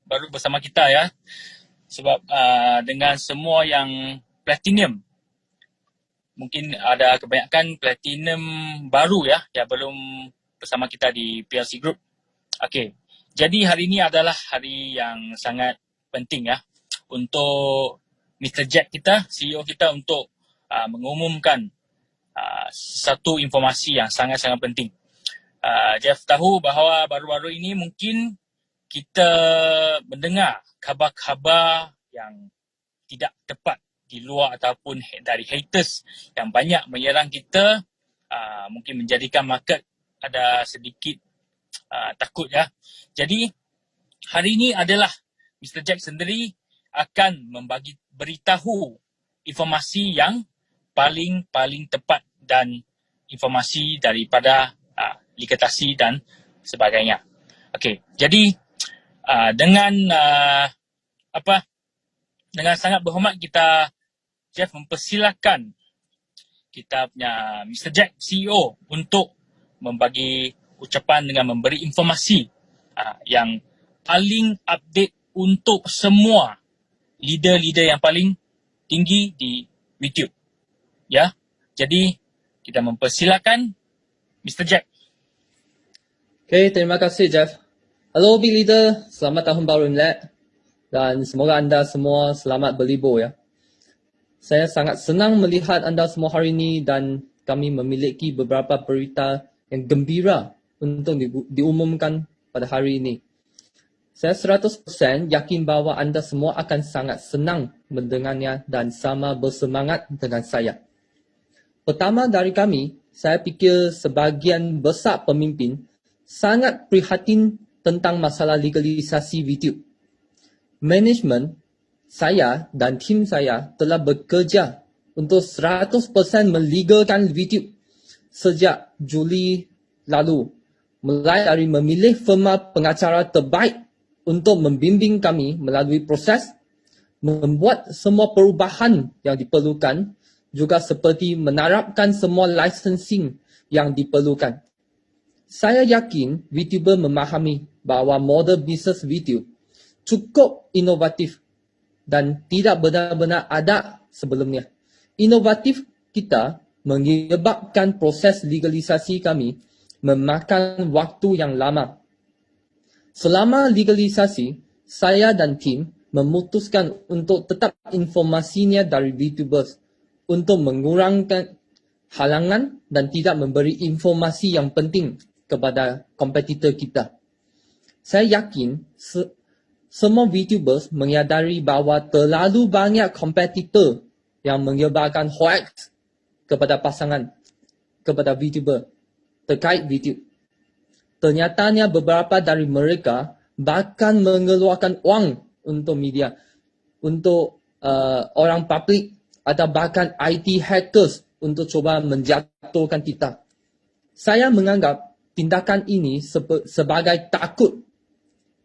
baru bersama kita ya. Sebab dengan semua yang platinum, mungkin ada kebanyakan platinum baru ya, yang belum bersama kita di PLC Group. Okey, jadi hari ini adalah hari yang sangat penting ya untuk Mr. Jack kita, CEO kita, untuk mengumumkan satu informasi yang sangat-sangat penting. Jeff tahu bahawa baru-baru ini mungkin kita mendengar khabar-khabar yang tidak tepat di luar ataupun dari haters yang banyak menyerang kita, mungkin menjadikan market ada sedikit takut ya. Jadi hari ini adalah Mr. Jack sendiri akan beritahu informasi yang paling tepat dan informasi daripada likitasi dan sebagainya. Okey, jadi dengan sangat berhormat kita, Jeff, mempersilakan kita punya Mr. Jack CEO untuk membagi ucapan dengan memberi informasi yang paling update untuk semua leader-leader yang paling tinggi di YouTube. Ya, jadi kita mempersilakan Mr. Jack. Okay, terima kasih Jeff. Hello Big Leader, selamat tahun baru Imlek dan semoga anda semua selamat berlibur ya. Saya sangat senang melihat anda semua hari ini dan kami memiliki beberapa berita yang gembira untuk diumumkan pada hari ini. Saya 100% yakin bahawa anda semua akan sangat senang mendengarnya dan sama bersemangat dengan saya. Pertama dari kami, saya fikir sebahagian besar pemimpin sangat prihatin tentang masalah legalisasi YouTube. Management saya dan tim saya telah bekerja untuk 100% melegalkan YouTube sejak Juli lalu. Mulai dari memilih firma pengacara terbaik untuk membimbing kami melalui proses, membuat semua perubahan yang diperlukan, juga seperti menerapkan semua licensing yang diperlukan. Saya yakin VTuber memahami bahawa model bisnes video cukup inovatif dan tidak benar-benar ada sebelumnya. Inovatif kita menyebabkan proses legalisasi kami memakan waktu yang lama. Selama legalisasi, saya dan tim memutuskan untuk tetap informasinya dari VTubers untuk mengurangkan halangan dan tidak memberi informasi yang penting kepada kompetitor kita. Saya yakin semua VTubers menyadari bahawa terlalu banyak kompetitor yang menyebarkan hoax kepada pasangan, kepada VTuber terkait video. Ternyatanya beberapa dari mereka bahkan mengeluarkan wang untuk media, untuk orang publik atau bahkan IT hackers untuk cuba menjatuhkan kita. Saya menganggap tindakan ini sebagai takut.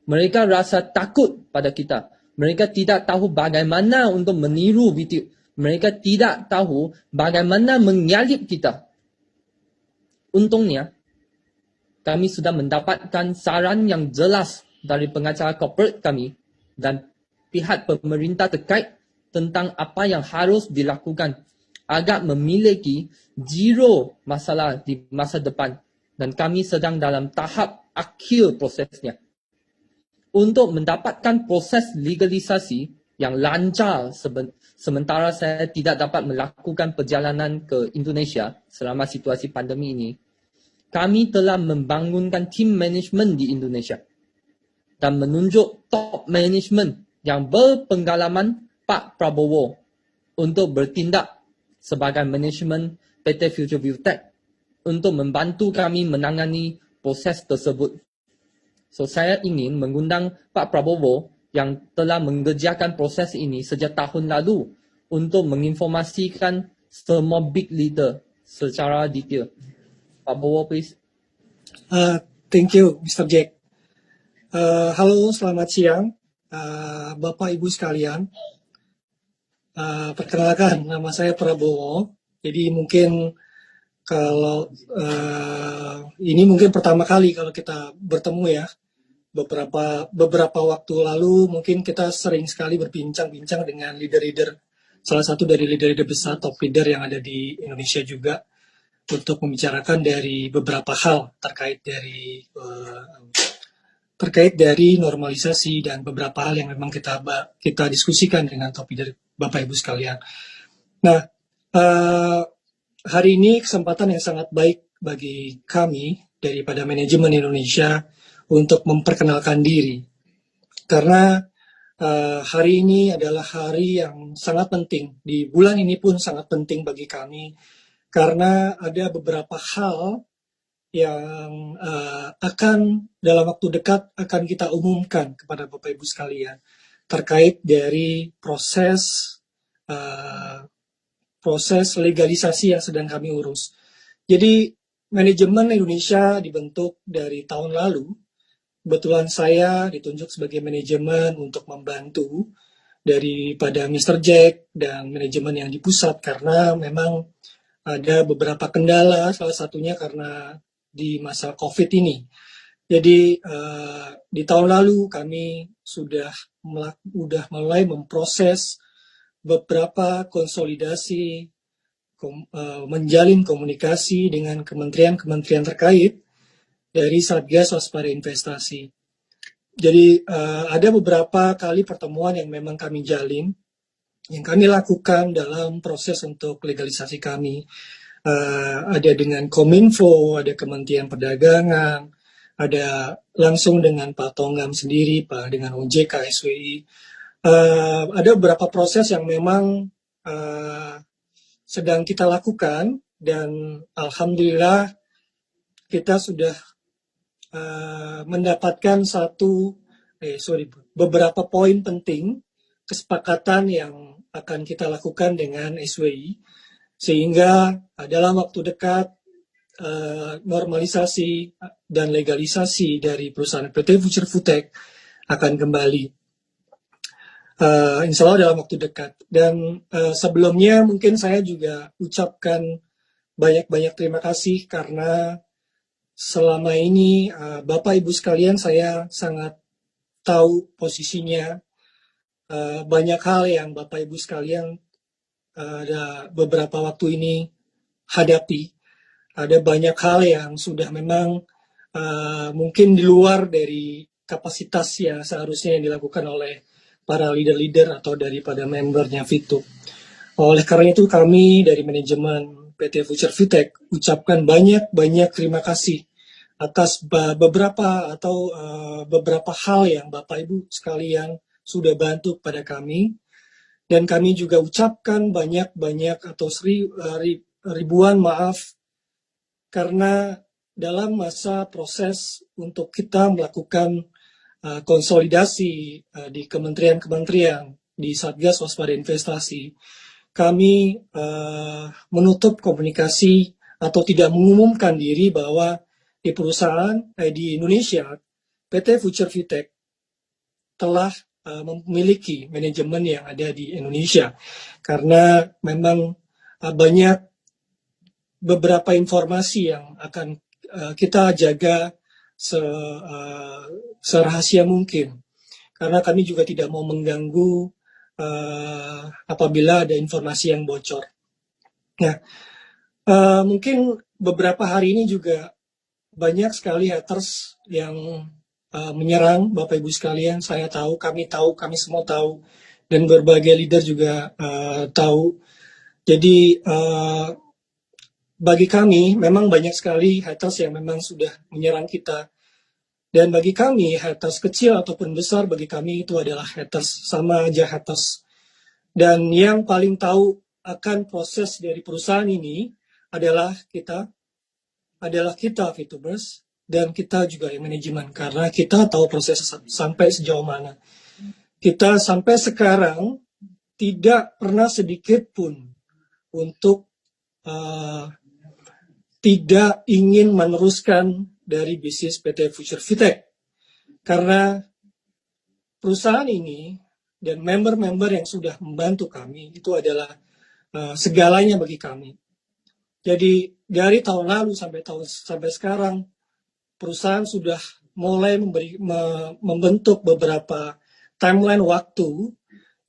Mereka rasa takut pada kita. Mereka tidak tahu bagaimana untuk meniru video. Mereka tidak tahu bagaimana menyalip kita. Untungnya, kami sudah mendapatkan saran yang jelas dari pengacara corporate kami dan pihak pemerintah terkait tentang apa yang harus dilakukan agar memiliki zero masalah di masa depan, dan kami sedang dalam tahap akhir prosesnya. Untuk mendapatkan proses legalisasi yang lancar sementara saya tidak dapat melakukan perjalanan ke Indonesia selama situasi pandemi ini, kami telah membangunkan tim management di Indonesia dan menunjuk top management yang berpengalaman Pak Prabowo untuk bertindak sebagai manajemen PT Future View Tech untuk membantu kami menangani proses tersebut. So, saya ingin mengundang Pak Prabowo yang telah mengerjakan proses ini sejak tahun lalu untuk menginformasikan semua big leader secara detail. Pak Prabowo, please. Thank you, Mr. Jack. Halo, selamat siang, Bapak Ibu sekalian. Perkenalkan, nama saya Prabowo. Jadi mungkin kalau ini mungkin pertama kali kalau kita bertemu ya. beberapa waktu lalu mungkin kita sering sekali berbincang-bincang dengan leader-leader, salah satu dari leader-leader besar, top leader yang ada di Indonesia juga, untuk membicarakan dari beberapa hal terkait dari normalisasi dan beberapa hal yang memang kita diskusikan dengan top leader Bapak Ibu sekalian. Nah, hari ini kesempatan yang sangat baik bagi kami daripada manajemen Indonesia untuk memperkenalkan diri. Karena hari ini adalah hari yang sangat penting. Di bulan ini pun sangat penting bagi kami. Karena ada beberapa hal yang akan dalam waktu dekat akan kita umumkan kepada Bapak Ibu sekalian. Terkait dari proses legalisasi yang sedang kami urus. Jadi manajemen Indonesia dibentuk dari tahun lalu. Kebetulan saya ditunjuk sebagai manajemen untuk membantu daripada Mr. Jack dan manajemen yang di pusat karena memang ada beberapa kendala, salah satunya karena di masa COVID ini. Jadi di tahun lalu kami sudah mulai memproses beberapa konsolidasi, menjalin komunikasi dengan kementerian-kementerian terkait dari Satgas Waspada Investasi. Jadi ada beberapa kali pertemuan yang memang kami jalin, yang kami lakukan dalam proses untuk legalisasi kami. Ada dengan Kominfo, ada Kementerian Perdagangan, ada langsung dengan Pak Tongam sendiri, Pak dengan OJK, SWI. Ada beberapa proses yang memang sedang kita lakukan dan alhamdulillah kita sudah mendapatkan beberapa poin penting kesepakatan yang akan kita lakukan dengan SWI sehingga dalam waktu dekat normalisasi dan legalisasi dari perusahaan PT Future Foodtech akan kembali. Insya Allah dalam waktu dekat. Dan sebelumnya mungkin saya juga ucapkan banyak-banyak terima kasih karena selama ini Bapak Ibu sekalian saya sangat tahu posisinya. Banyak hal yang Bapak Ibu sekalian ada beberapa waktu ini hadapi. Ada banyak hal yang sudah memang mungkin di luar dari kapasitas yang seharusnya yang dilakukan oleh para leader-leader atau daripada membernya Fitu. Oleh karena itu kami dari manajemen PT Future Foodtech ucapkan banyak terima kasih atas beberapa hal yang Bapak Ibu sekalian sudah bantu kepada kami. Dan kami juga ucapkan banyak atau ribuan maaf karena dalam masa proses untuk kita melakukan konsolidasi di kementerian-kementerian di Satgas Waspada Investasi, kami menutup komunikasi atau tidak mengumumkan diri bahwa di perusahaan di Indonesia, PT Future Foodtech telah memiliki manajemen yang ada di Indonesia karena memang banyak beberapa informasi yang akan kita jaga serahasia mungkin karena kami juga tidak mau mengganggu apabila ada informasi yang bocor. Nah, mungkin beberapa hari ini juga banyak sekali haters yang menyerang Bapak Ibu sekalian. Saya tahu, kami semua tahu, dan berbagai leader juga tahu. Jadi bagi kami memang banyak sekali haters yang memang sudah menyerang kita. Dan bagi kami haters kecil ataupun besar bagi kami itu adalah haters, sama aja haters. Dan yang paling tahu akan proses dari perusahaan ini adalah kita Fitubers, dan kita juga yang manajemen karena kita tahu proses sampai sejauh mana. Kita sampai sekarang tidak pernah sedikit pun untuk tidak ingin meneruskan dari bisnis PT Future Foodtech karena perusahaan ini dan member-member yang sudah membantu kami itu adalah segalanya bagi kami. Jadi dari tahun lalu sampai sekarang perusahaan sudah mulai membentuk beberapa timeline waktu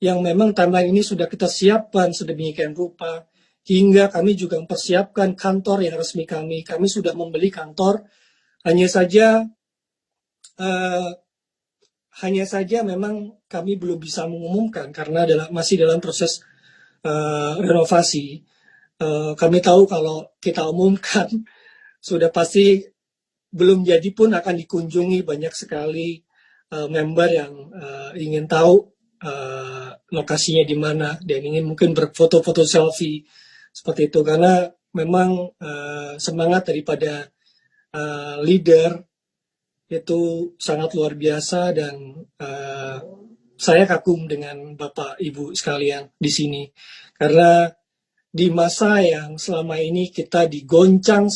yang memang timeline ini sudah kita siapkan sedemikian rupa, hingga kami juga mempersiapkan kantor yang resmi kami. Kami sudah membeli kantor, hanya saja memang kami belum bisa mengumumkan karena masih dalam proses renovasi. Kami tahu kalau kita umumkan sudah pasti belum jadi pun akan dikunjungi banyak sekali member yang ingin tahu lokasinya di mana dan ingin mungkin berfoto-foto selfie seperti itu, karena memang semangat daripada leader itu sangat luar biasa, dan saya kagum dengan Bapak Ibu sekalian di sini, karena di masa yang selama ini kita digoncang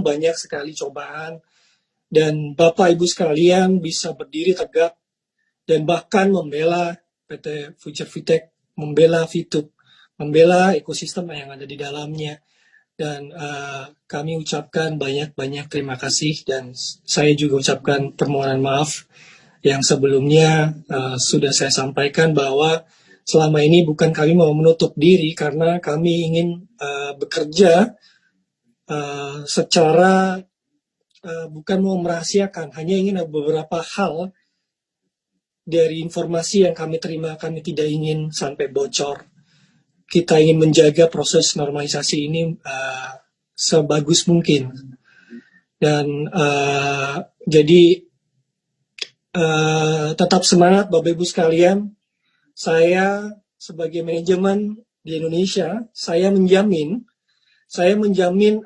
banyak sekali cobaan, dan Bapak Ibu sekalian bisa berdiri tegak dan bahkan membela PT Future Fitech, membela Fitup, membela ekosistem yang ada di dalamnya. Dan kami ucapkan banyak-banyak terima kasih, dan saya juga ucapkan permohonan maaf yang sebelumnya sudah saya sampaikan bahwa selama ini bukan kami mau menutup diri, karena kami ingin bekerja secara bukan mau merahasiakan, hanya ingin ada beberapa hal dari informasi yang kami terima, kami tidak ingin sampai bocor. Kita ingin menjaga proses normalisasi ini sebagus mungkin. Dan jadi tetap semangat Bapak Ibu sekalian. Saya sebagai manajemen di Indonesia, saya menjamin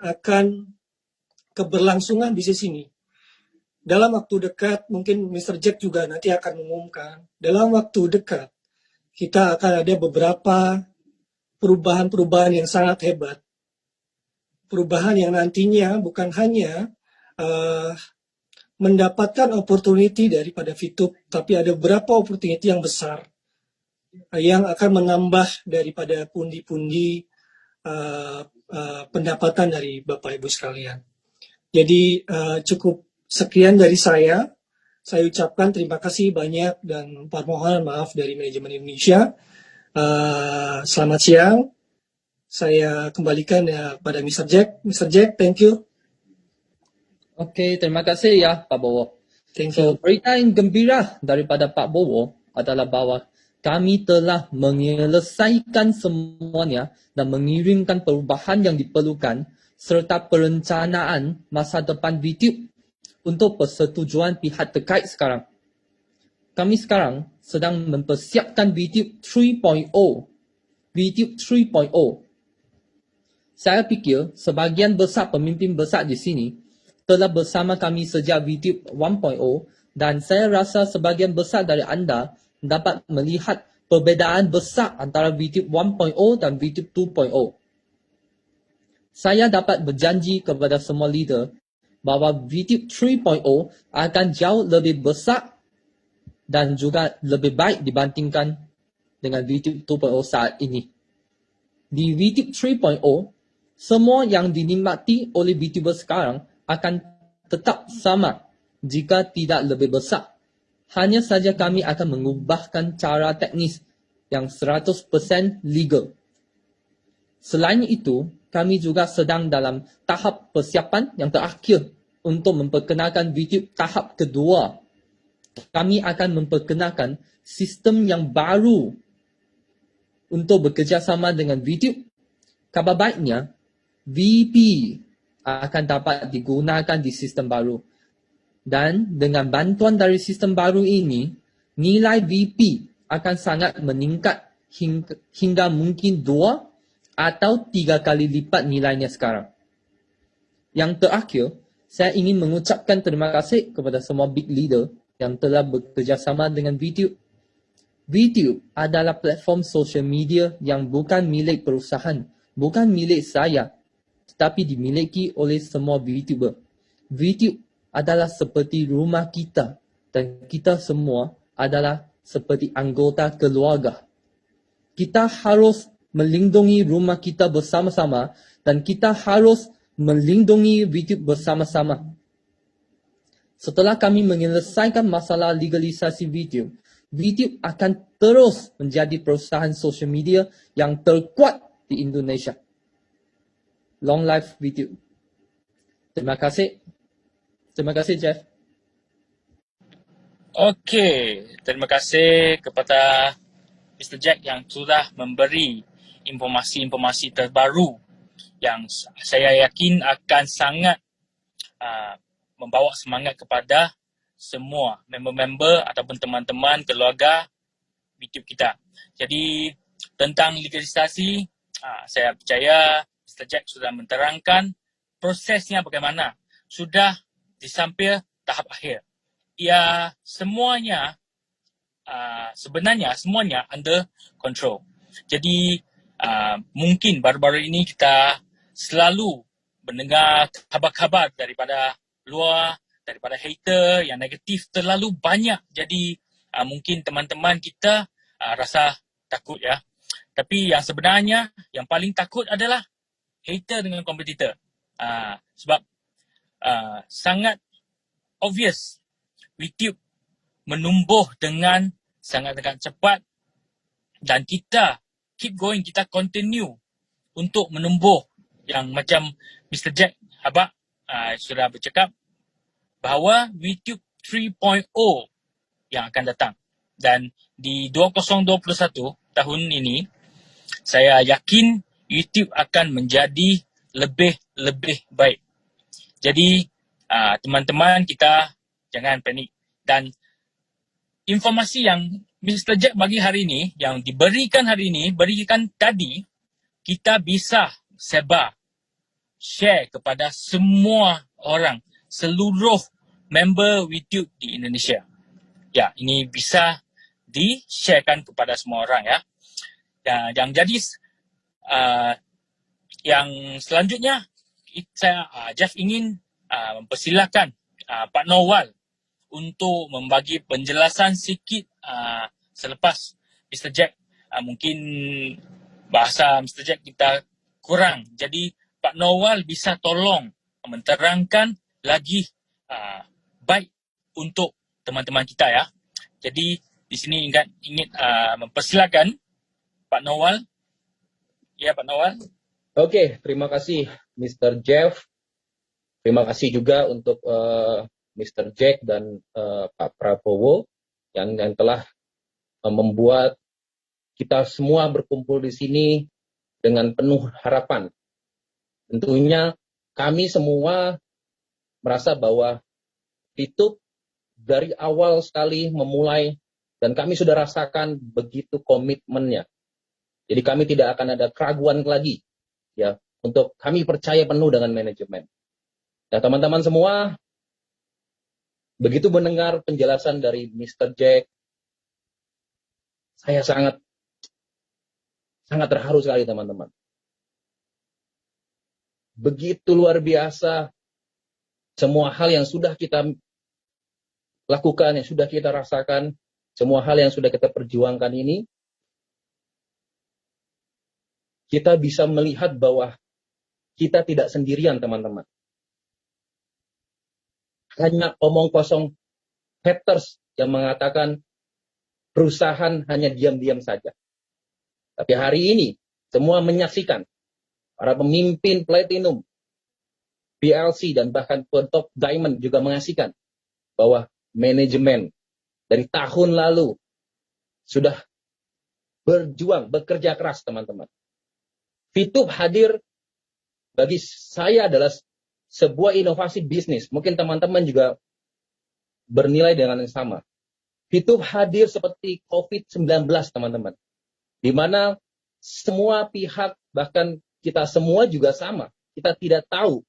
akan keberlangsungan bisnis ini. Dalam waktu dekat, mungkin Mr. Jack juga nanti akan mengumumkan, dalam waktu dekat kita akan ada beberapa perubahan-perubahan yang sangat hebat. Perubahan yang nantinya bukan hanya mendapatkan opportunity daripada Fitup, tapi ada beberapa opportunity yang besar yang akan menambah daripada pundi-pundi pendapatan dari Bapak Ibu sekalian. Jadi cukup sekian dari saya. Saya ucapkan terima kasih banyak dan permohonan maaf dari manajemen Indonesia. Selamat siang. Saya kembalikan pada Mr. Jack. Mr. Jack, thank you. Okey, terima kasih ya Pak Bowo. Thank you. So, berita yang gembira daripada Pak Bowo adalah bahawa kami telah menyelesaikan semuanya dan mengirimkan perubahan yang diperlukan serta perencanaan masa depan Fitup untuk persetujuan pihak terkait sekarang. Kami sekarang sedang mempersiapkan Fitup 3.0. Fitup 3.0. Saya fikir sebahagian besar pemimpin besar di sini telah bersama kami sejak Fitup 1.0, dan saya rasa sebahagian besar dari anda dapat melihat perbezaan besar antara Fitup 1.0 dan Fitup 2.0. Saya dapat berjanji kepada semua leader bahawa Fitup 3.0 akan jauh lebih besar dan juga lebih baik dibandingkan dengan Fitup 2.0 saat ini. Di Fitup 3.0, semua yang dinikmati oleh VTuber sekarang akan tetap sama jika tidak lebih besar. Hanya saja kami akan mengubahkan cara teknis yang 100% legal. Selain itu, kami juga sedang dalam tahap persiapan yang terakhir untuk memperkenalkan Fitup tahap kedua. Kami akan memperkenalkan sistem yang baru untuk bekerjasama dengan Fitup. Kabar baiknya, VP akan dapat digunakan di sistem baru. Dan dengan bantuan dari sistem baru ini, nilai VP akan sangat meningkat hingga mungkin 2 atau 3 kali lipat nilainya sekarang. Yang terakhir, saya ingin mengucapkan terima kasih kepada semua big leader yang telah bekerjasama dengan Fitup. Fitup adalah platform social media yang bukan milik perusahaan, bukan milik saya, tetapi dimiliki oleh semua VTuber. Fitup adalah seperti rumah kita, dan kita semua adalah seperti anggota keluarga. Kita harus melindungi rumah kita bersama-sama, dan kita harus melindungi Fitup bersama-sama. Setelah kami menyelesaikan masalah legalisasi video, YouTube akan terus menjadi perusahaan sosial media yang terkuat di Indonesia. Long life video. Terima kasih. Terima kasih, Jeff. Okey, terima kasih kepada Mr. Jack yang sudah memberi informasi-informasi terbaru yang saya yakin akan sangat membawa semangat kepada semua member-member ataupun teman-teman keluarga YouTube kita. Jadi tentang legalisasi, saya percaya Mr. Jack sudah menerangkan prosesnya bagaimana. Sudah disampir tahap akhir. Ya, semuanya sebenarnya semuanya under control. Jadi mungkin baru-baru ini kita selalu mendengar khabar-khabar daripada luar, daripada hater yang negatif terlalu banyak. Jadi mungkin teman-teman kita rasa takut ya. Tapi yang sebenarnya yang paling takut adalah hater dengan kompetitor. Sebab sangat obvious YouTube menumbuh dengan sangat cepat dan kita keep going, kita continue untuk menumbuh yang macam Mr. Jack Habak sudah bercakap bahawa YouTube 3.0 yang akan datang. Dan di 2021 tahun ini, saya yakin YouTube akan menjadi lebih baik. Jadi, teman-teman kita jangan panik. Dan informasi yang Mr. Jack bagi hari ini, yang diberikan hari ini, berikan tadi, kita bisa sebar, share kepada semua orang, seluruh member YouTube di Indonesia. Ya, ini bisa di-sharekan kepada semua orang ya. Yang jadi yang selanjutnya, saya Jeff ingin mempersilakan Pak Nawal untuk membagi penjelasan sikit selepas Mr. Jack. Mungkin bahasa Mr. Jack kita kurang. Jadi Pak Nawal bisa tolong menerangkan lagi baik untuk teman-teman kita ya. Jadi di sini ingin mempersilakan Pak Nawal. Ya, Pak Nawal. Oke, terima kasih Mr. Jeff. Terima kasih juga untuk Mr. Jack dan Pak Prabowo yang telah membuat kita semua berkumpul di sini dengan penuh harapan. Tentunya kami semua merasa bahwa YouTube dari awal sekali memulai dan kami sudah rasakan begitu komitmennya. Jadi kami tidak akan ada keraguan lagi ya untuk kami percaya penuh dengan manajemen. Nah, teman-teman semua, begitu mendengar penjelasan dari Mr. Jack, saya sangat terharu sekali, teman-teman. Begitu luar biasa semua hal yang sudah kita lakukan, yang sudah kita rasakan, semua hal yang sudah kita perjuangkan ini, kita bisa melihat bahwa kita tidak sendirian, teman-teman. Hanya omong kosong haters yang mengatakan perusahaan hanya diam-diam saja. Tapi hari ini semua menyaksikan para pemimpin Platinum, PLC dan bahkan top Diamond juga menyaksikan bahwa manajemen dari tahun lalu sudah berjuang, bekerja keras, teman-teman. VTube hadir bagi saya adalah sebuah inovasi bisnis. Mungkin teman-teman juga bernilai dengan yang sama. VTube hadir seperti COVID-19, teman-teman. Di mana semua pihak, bahkan kita semua juga sama. Kita tidak tahu.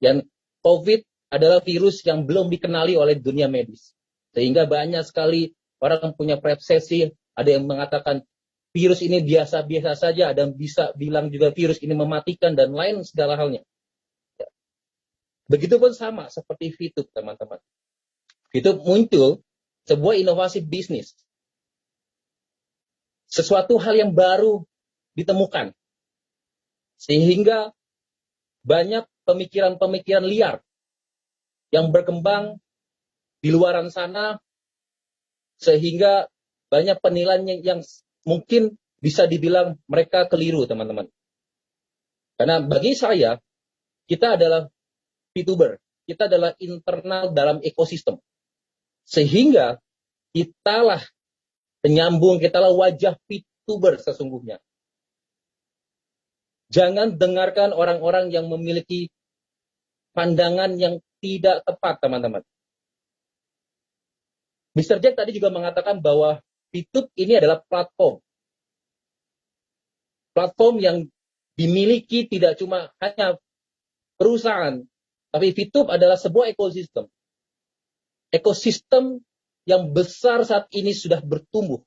Dan COVID adalah virus yang belum dikenali oleh dunia medis. Sehingga banyak sekali orang punya persepsi, ada yang mengatakan virus ini biasa-biasa saja, ada yang bisa bilang juga virus ini mematikan, dan lain segala halnya. Begitupun sama seperti VTube, teman-teman. VTube muncul sebuah inovasi bisnis. Sesuatu hal yang baru ditemukan. Sehingga banyak pemikiran-pemikiran liar yang berkembang di luaran sana, sehingga banyak penilaian yang mungkin bisa dibilang mereka keliru, teman-teman. Karena bagi saya, kita adalah VTuber, kita adalah internal dalam ekosistem. Sehingga kitalah penyambung, kitalah wajah VTuber sesungguhnya. Jangan dengarkan orang-orang yang memiliki pandangan yang tidak tepat, teman-teman. Mr. Jack tadi juga mengatakan bahwa VTube ini adalah platform. Platform yang dimiliki tidak cuma hanya perusahaan, tapi VTube adalah sebuah ekosistem. Ekosistem yang besar saat ini sudah bertumbuh.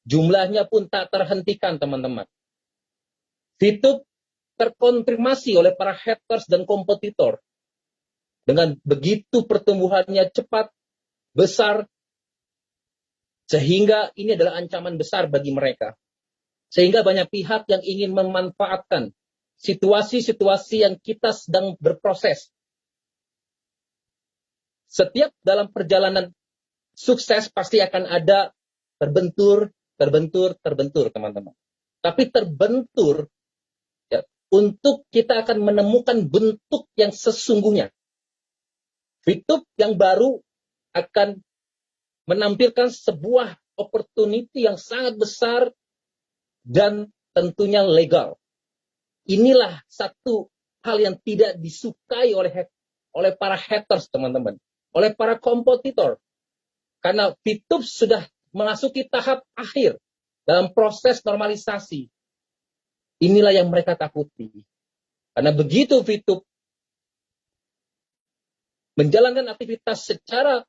Jumlahnya pun tak terhentikan, teman-teman. VTube terkonfirmasi oleh para haters dan kompetitor. Dengan begitu pertumbuhannya cepat, besar, sehingga ini adalah ancaman besar bagi mereka. Sehingga banyak pihak yang ingin memanfaatkan situasi-situasi yang kita sedang berproses. Setiap dalam perjalanan sukses pasti akan ada terbentur, teman-teman. Tapi terbentur, ya, untuk kita akan menemukan bentuk yang sesungguhnya. VTube yang baru akan menampilkan sebuah opportunity yang sangat besar dan tentunya legal. Inilah satu hal yang tidak disukai oleh para haters, teman-teman. Oleh para kompetitor. Karena VTube sudah memasuki tahap akhir dalam proses normalisasi. Inilah yang mereka takuti. Karena begitu VTube menjalankan aktivitas secara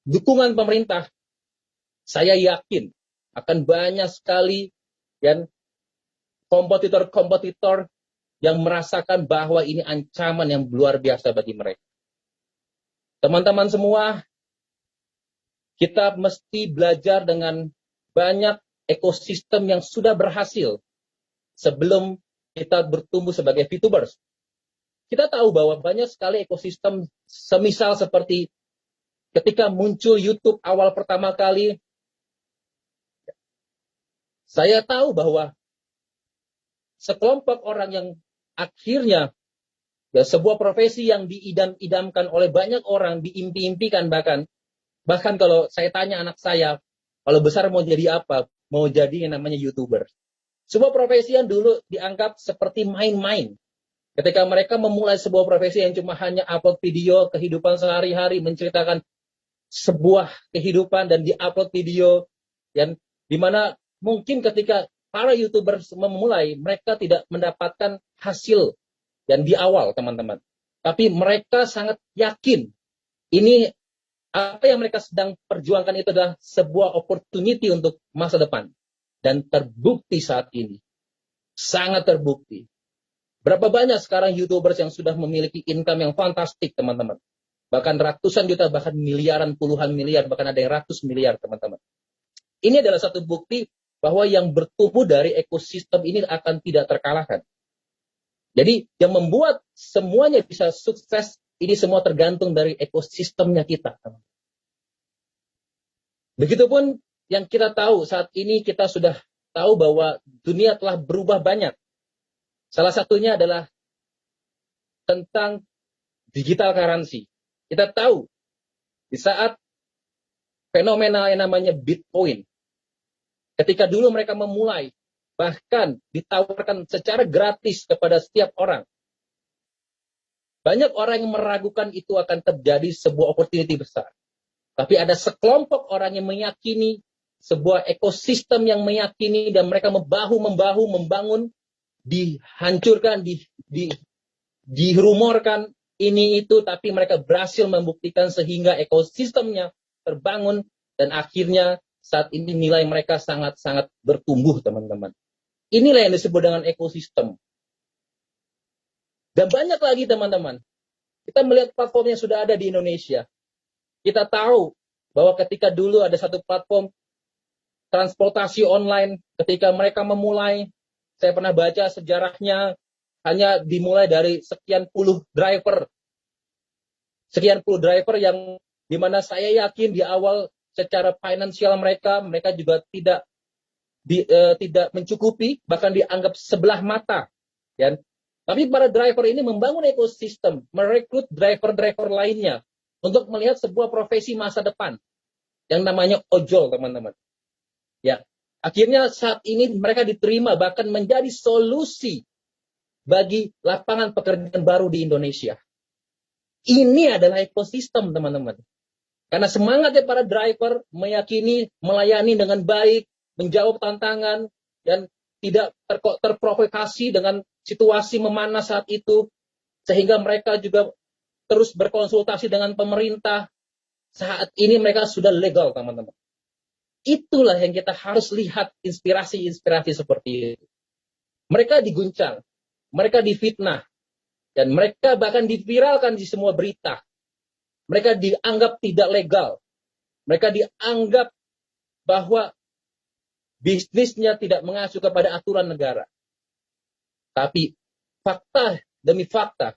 dukungan pemerintah, saya yakin akan banyak sekali yang kompetitor-kompetitor yang merasakan bahwa ini ancaman yang luar biasa bagi mereka. Teman-teman semua, kita mesti belajar dengan banyak ekosistem yang sudah berhasil sebelum kita bertumbuh sebagai VTubers. Kita tahu bahwa banyak sekali ekosistem semisal seperti ketika muncul YouTube awal pertama kali, saya tahu bahwa sekelompok orang yang akhirnya sebuah profesi yang diidam-idamkan oleh banyak orang, diimpi-impikan bahkan kalau saya tanya anak saya, kalau besar mau jadi apa? Mau jadi yang namanya YouTuber. Sebuah profesi yang dulu dianggap seperti main-main. Ketika mereka memulai sebuah profesi yang cuma hanya upload video kehidupan sehari-hari, menceritakan sebuah kehidupan dan di-upload video, yang dimana mungkin ketika para YouTuber memulai, mereka tidak mendapatkan hasil yang di awal, teman-teman. Tapi mereka sangat yakin ini apa yang mereka sedang perjuangkan itu adalah sebuah opportunity untuk masa depan. Dan terbukti saat ini. Sangat terbukti. Berapa banyak sekarang YouTubers yang sudah memiliki income yang fantastik, teman-teman. Bahkan ratusan juta, bahkan miliaran, puluhan miliar, bahkan ada yang ratus miliar, teman-teman. Ini adalah satu bukti bahwa yang bertumbuh dari ekosistem ini akan tidak terkalahkan. Jadi yang membuat semuanya bisa sukses, ini semua tergantung dari ekosistemnya kita. Begitupun yang kita tahu saat ini, kita sudah tahu bahwa dunia telah berubah banyak. Salah satunya adalah tentang digital currency. Kita tahu di saat fenomena yang namanya Bitcoin, ketika dulu mereka memulai, bahkan ditawarkan secara gratis kepada setiap orang. Banyak orang yang meragukan itu akan terjadi sebuah opportunity besar. Tapi ada sekelompok orang yang meyakini, sebuah ekosistem yang meyakini, dan mereka membahu-membahu membangun, dihancurkan, dirumorkan ini itu, tapi mereka berhasil membuktikan sehingga ekosistemnya terbangun, dan akhirnya saat ini nilai mereka sangat-sangat bertumbuh, teman-teman. Inilah yang disebut dengan ekosistem. Dan banyak lagi, teman-teman. Kita melihat platform yang sudah ada di Indonesia. Kita tahu bahwa ketika dulu ada satu platform transportasi online, ketika mereka memulai, saya pernah baca sejarahnya, hanya dimulai dari sekian puluh driver yang di mana saya yakin di awal secara finansial mereka juga tidak mencukupi, bahkan dianggap sebelah mata. Ya. Tapi para driver ini membangun ekosistem, merekrut driver-driver lainnya untuk melihat sebuah profesi masa depan yang namanya ojol, teman-teman. Ya, akhirnya saat ini mereka diterima bahkan menjadi solusi bagi lapangan pekerjaan baru di Indonesia. Ini adalah ekosistem, teman-teman. Karena semangatnya para driver meyakini, melayani dengan baik, menjawab tantangan, dan tidak terprovokasi dengan situasi memanas saat itu, sehingga mereka juga terus berkonsultasi dengan pemerintah. Saat ini mereka sudah legal, teman-teman. Itulah yang kita harus lihat, inspirasi-inspirasi seperti itu. Mereka diguncang, mereka difitnah, dan mereka bahkan diviralkan di semua berita. Mereka dianggap tidak legal. Mereka dianggap bahwa bisnisnya tidak mengacu kepada aturan negara. Tapi fakta demi fakta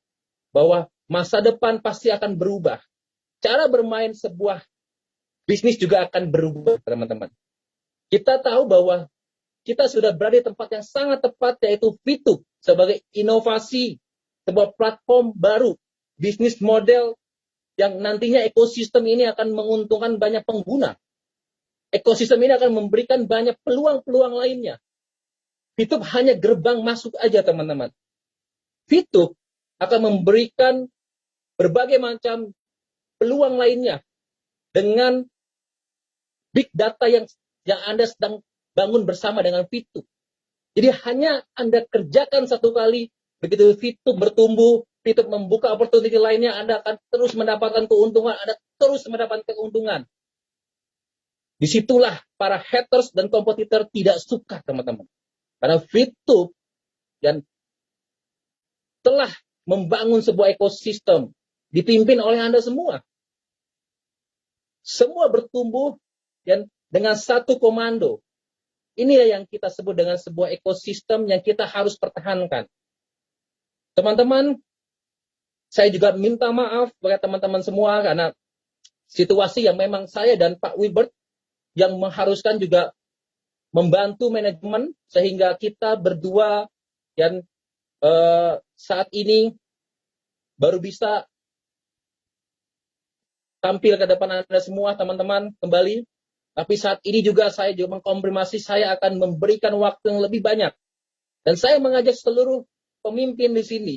bahwa masa depan pasti akan berubah. Cara bermain sebuah bisnis juga akan berubah, teman-teman. Kita tahu bahwa kita sudah berada di tempat yang sangat tepat, yaitu Fitup sebagai inovasi, sebuah platform baru, bisnis model yang nantinya ekosistem ini akan menguntungkan banyak pengguna. Ekosistem ini akan memberikan banyak peluang-peluang lainnya. Fitup hanya gerbang masuk aja, teman-teman. Fitup akan memberikan berbagai macam peluang lainnya dengan big data yang Anda sedang bangun bersama dengan Fitup. Jadi hanya Anda kerjakan satu kali, begitu Fitup bertumbuh, Fitup membuka opportunity lainnya, Anda akan terus mendapatkan keuntungan, Anda terus mendapatkan keuntungan. Disitulah para haters dan kompetitor tidak suka, teman-teman. Karena Fitup dan telah membangun sebuah ekosistem dipimpin oleh Anda semua. Semua bertumbuh dan dengan satu komando. Inilah yang kita sebut dengan sebuah ekosistem yang kita harus pertahankan. Teman-teman, saya juga minta maaf kepada teman-teman semua karena situasi yang memang saya dan Pak Wilbert yang mengharuskan juga membantu manajemen sehingga kita berdua dan saat ini baru bisa tampil ke depan Anda semua, teman-teman, kembali. Tapi saat ini juga saya juga mengkonfirmasi saya akan memberikan waktu yang lebih banyak. Dan saya mengajak seluruh pemimpin di sini.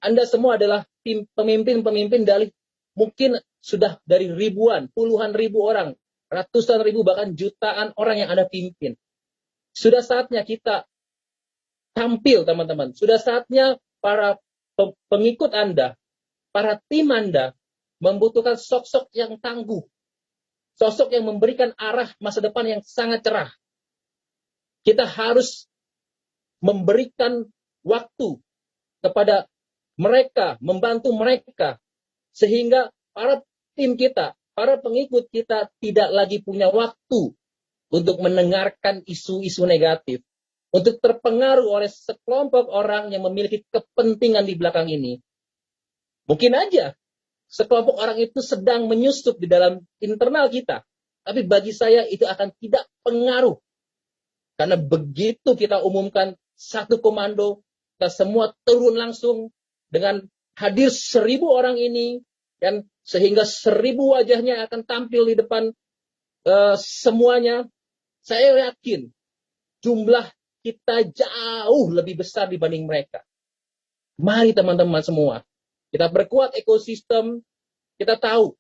Anda semua adalah pemimpin-pemimpin dari mungkin sudah dari ribuan, puluhan ribu orang, ratusan ribu, bahkan jutaan orang yang Anda pimpin. Sudah saatnya kita tampil, teman-teman. Sudah saatnya para pengikut Anda, para tim Anda, membutuhkan sosok yang tangguh. Sosok yang memberikan arah masa depan yang sangat cerah. Kita harus memberikan waktu kepada mereka, membantu mereka, sehingga para tim kita, para pengikut kita tidak lagi punya waktu untuk mendengarkan isu-isu negatif, untuk terpengaruh oleh sekelompok orang yang memiliki kepentingan di belakang ini. Mungkin aja sekelompok orang itu sedang menyusup di dalam internal kita. Tapi bagi saya itu akan tidak pengaruh. Karena begitu kita umumkan satu komando, kita semua turun langsung dengan hadir 1.000 orang ini, dan sehingga 1.000 wajahnya akan tampil di depan semuanya. Saya yakin jumlah kita jauh lebih besar dibanding mereka. Mari teman-teman semua, kita perkuat ekosistem. Kita tahu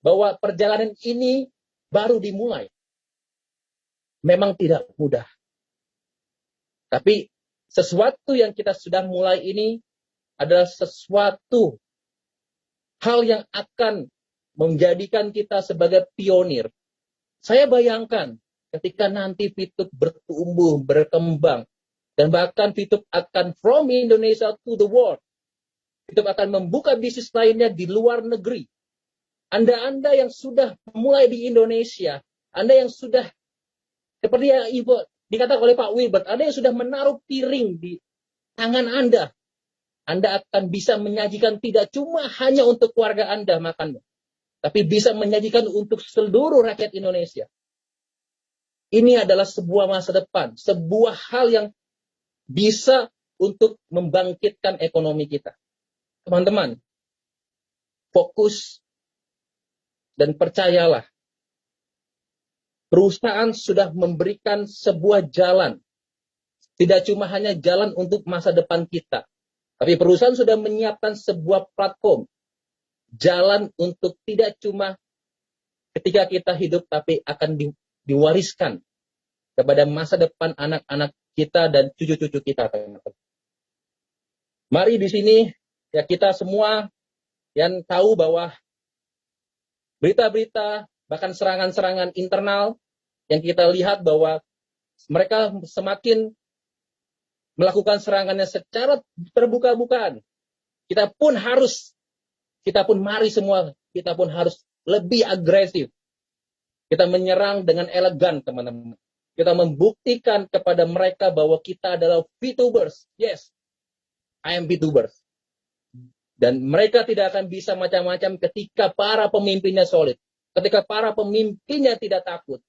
bahwa perjalanan ini baru dimulai. Memang tidak mudah. Tapi sesuatu yang kita sudah mulai ini adalah sesuatu hal yang akan menjadikan kita sebagai pionir. Saya bayangkan ketika nanti Fitup bertumbuh, berkembang, dan bahkan Fitup akan from Indonesia to the world. Fitup akan membuka bisnis lainnya di luar negeri. Anda yang sudah mulai di Indonesia, Anda yang sudah, seperti yang Ibu dikatakan oleh Pak Wilbert, Anda yang sudah menaruh piring di tangan Anda akan bisa menyajikan tidak cuma hanya untuk keluarga Anda makan, tapi bisa menyajikan untuk seluruh rakyat Indonesia. Ini adalah sebuah masa depan, sebuah hal yang bisa untuk membangkitkan ekonomi kita. Teman-teman, fokus dan percayalah, perusahaan sudah memberikan sebuah jalan. Tidak cuma hanya jalan untuk masa depan kita, tapi perusahaan sudah menyiapkan sebuah platform, jalan untuk tidak cuma ketika kita hidup, tapi akan diwariskan kepada masa depan anak-anak kita dan cucu-cucu kita. Mari di sini ya kita semua yang tahu bahwa berita-berita bahkan serangan-serangan internal yang kita lihat bahwa mereka semakin melakukan serangannya secara terbuka-bukaan. Kita pun harus lebih agresif. Kita menyerang dengan elegan, teman-teman. Kita membuktikan kepada mereka bahwa kita adalah VTubers. Yes, I am VTubers. Dan mereka tidak akan bisa macam-macam ketika para pemimpinnya solid. Ketika para pemimpinnya tidak takut.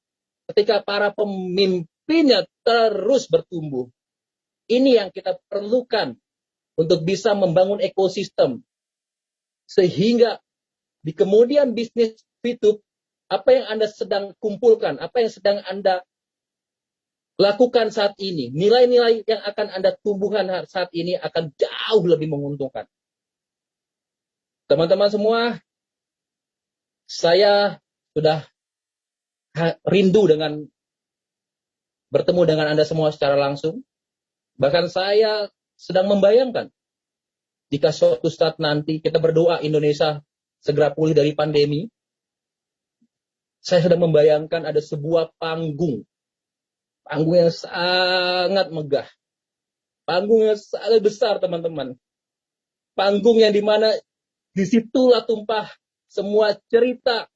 Ketika para pemimpinnya terus bertumbuh. Ini yang kita perlukan untuk bisa membangun ekosistem. Sehingga di kemudian bisnis VTube, apa yang Anda sedang kumpulkan, apa yang sedang Anda lakukan saat ini, nilai-nilai yang akan Anda tumbuhkan saat ini akan jauh lebih menguntungkan. Teman-teman semua, saya sudah rindu dengan bertemu dengan Anda semua secara langsung. Bahkan saya sedang membayangkan jika suatu saat nanti kita berdoa Indonesia segera pulih dari pandemi, saya sedang membayangkan ada sebuah panggung yang sangat megah, panggung yang sangat besar, teman-teman. Panggung yang dimana disitulah tumpah semua cerita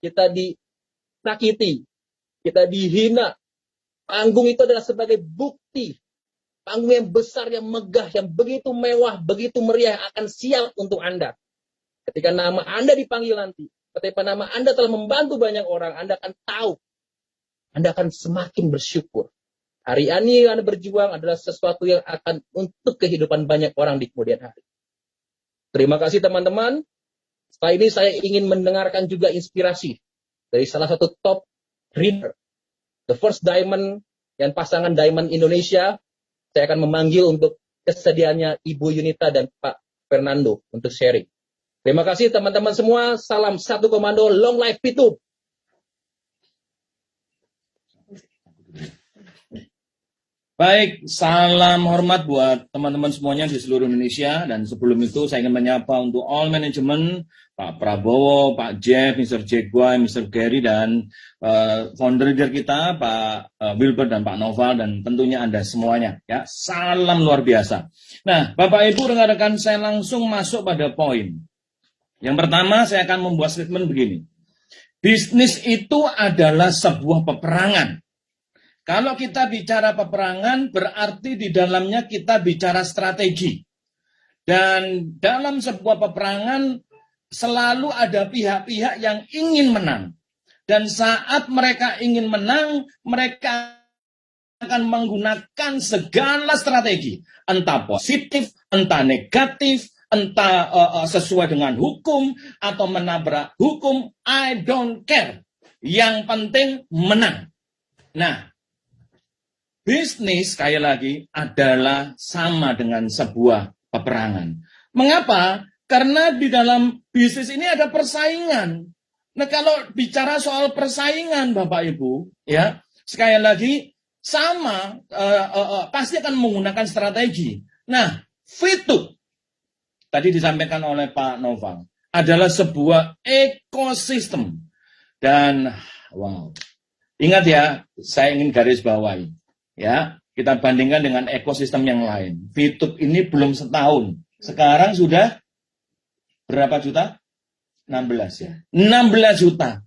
kita disakiti, kita dihina. Panggung itu adalah sebagai bukti. Panggung yang besar, yang megah, yang begitu mewah, begitu meriah akan siap untuk Anda. Ketika nama Anda dipanggil nanti, ketika nama Anda telah membantu banyak orang, Anda akan tahu. Anda akan semakin bersyukur. Hari ini Anda berjuang adalah sesuatu yang akan untuk kehidupan banyak orang di kemudian hari. Terima kasih teman-teman. Setelah ini saya ingin mendengarkan juga inspirasi dari salah satu top reader, The First Diamond, yang pasangan Diamond Indonesia. Saya akan memanggil untuk kesediaannya Ibu Yunita dan Pak Fernando untuk sharing. Terima kasih teman-teman semua. Salam satu komando, long life VTube. Baik, salam hormat buat teman-teman semuanya di seluruh Indonesia. Dan sebelum itu saya ingin menyapa untuk all management, Pak Prabowo, Pak Jeff, Mr. Jegwai, Mr. Gary, dan founder leader kita, Pak Wilbert dan Pak Noval, dan tentunya Anda semuanya. Ya, salam luar biasa. Nah, Bapak Ibu, rekan-rekan, saya langsung masuk pada poin. Yang pertama, saya akan membuat statement begini. Bisnis itu adalah sebuah peperangan. Kalau kita bicara peperangan, berarti di dalamnya kita bicara strategi. Dan dalam sebuah peperangan, selalu ada pihak-pihak yang ingin menang. Dan saat mereka ingin menang, mereka akan menggunakan segala strategi. Entah positif, entah negatif, entah sesuai dengan hukum, atau menabrak hukum, I don't care. Yang penting menang. Nah, bisnis, sekali lagi, adalah sama dengan sebuah peperangan. Mengapa? Karena di dalam bisnis ini ada persaingan. Nah, kalau bicara soal persaingan, Bapak Ibu, ya, sekali lagi, sama, pasti akan menggunakan strategi. Nah, VTube, tadi disampaikan oleh Pak Noval, adalah sebuah ekosistem. Dan, wow, ingat ya, saya ingin garis bawahi. Ya, kita bandingkan dengan ekosistem yang lain. VTube ini belum setahun. Sekarang sudah berapa juta? 16 ya. 16 juta.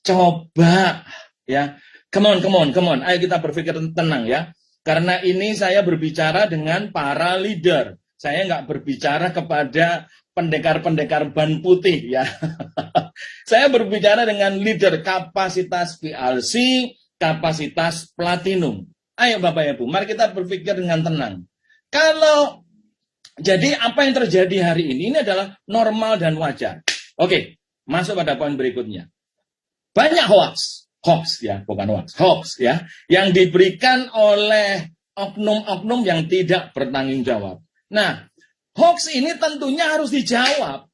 Coba ya. Come on. Ayo kita berpikir tenang ya. Karena ini saya berbicara dengan para leader. Saya nggak berbicara kepada pendekar-pendekar ban putih ya. Saya berbicara dengan leader kapasitas PLC, kapasitas platinum. Ayo Bapak Ibu, mari kita berpikir dengan tenang. Jadi apa yang terjadi hari ini adalah normal dan wajar. Oke, masuk pada poin berikutnya. Banyak hoax ya, bukan hoax ya, yang diberikan oleh oknum-oknum yang tidak bertanggung jawab. Nah, hoax ini tentunya harus dijawab.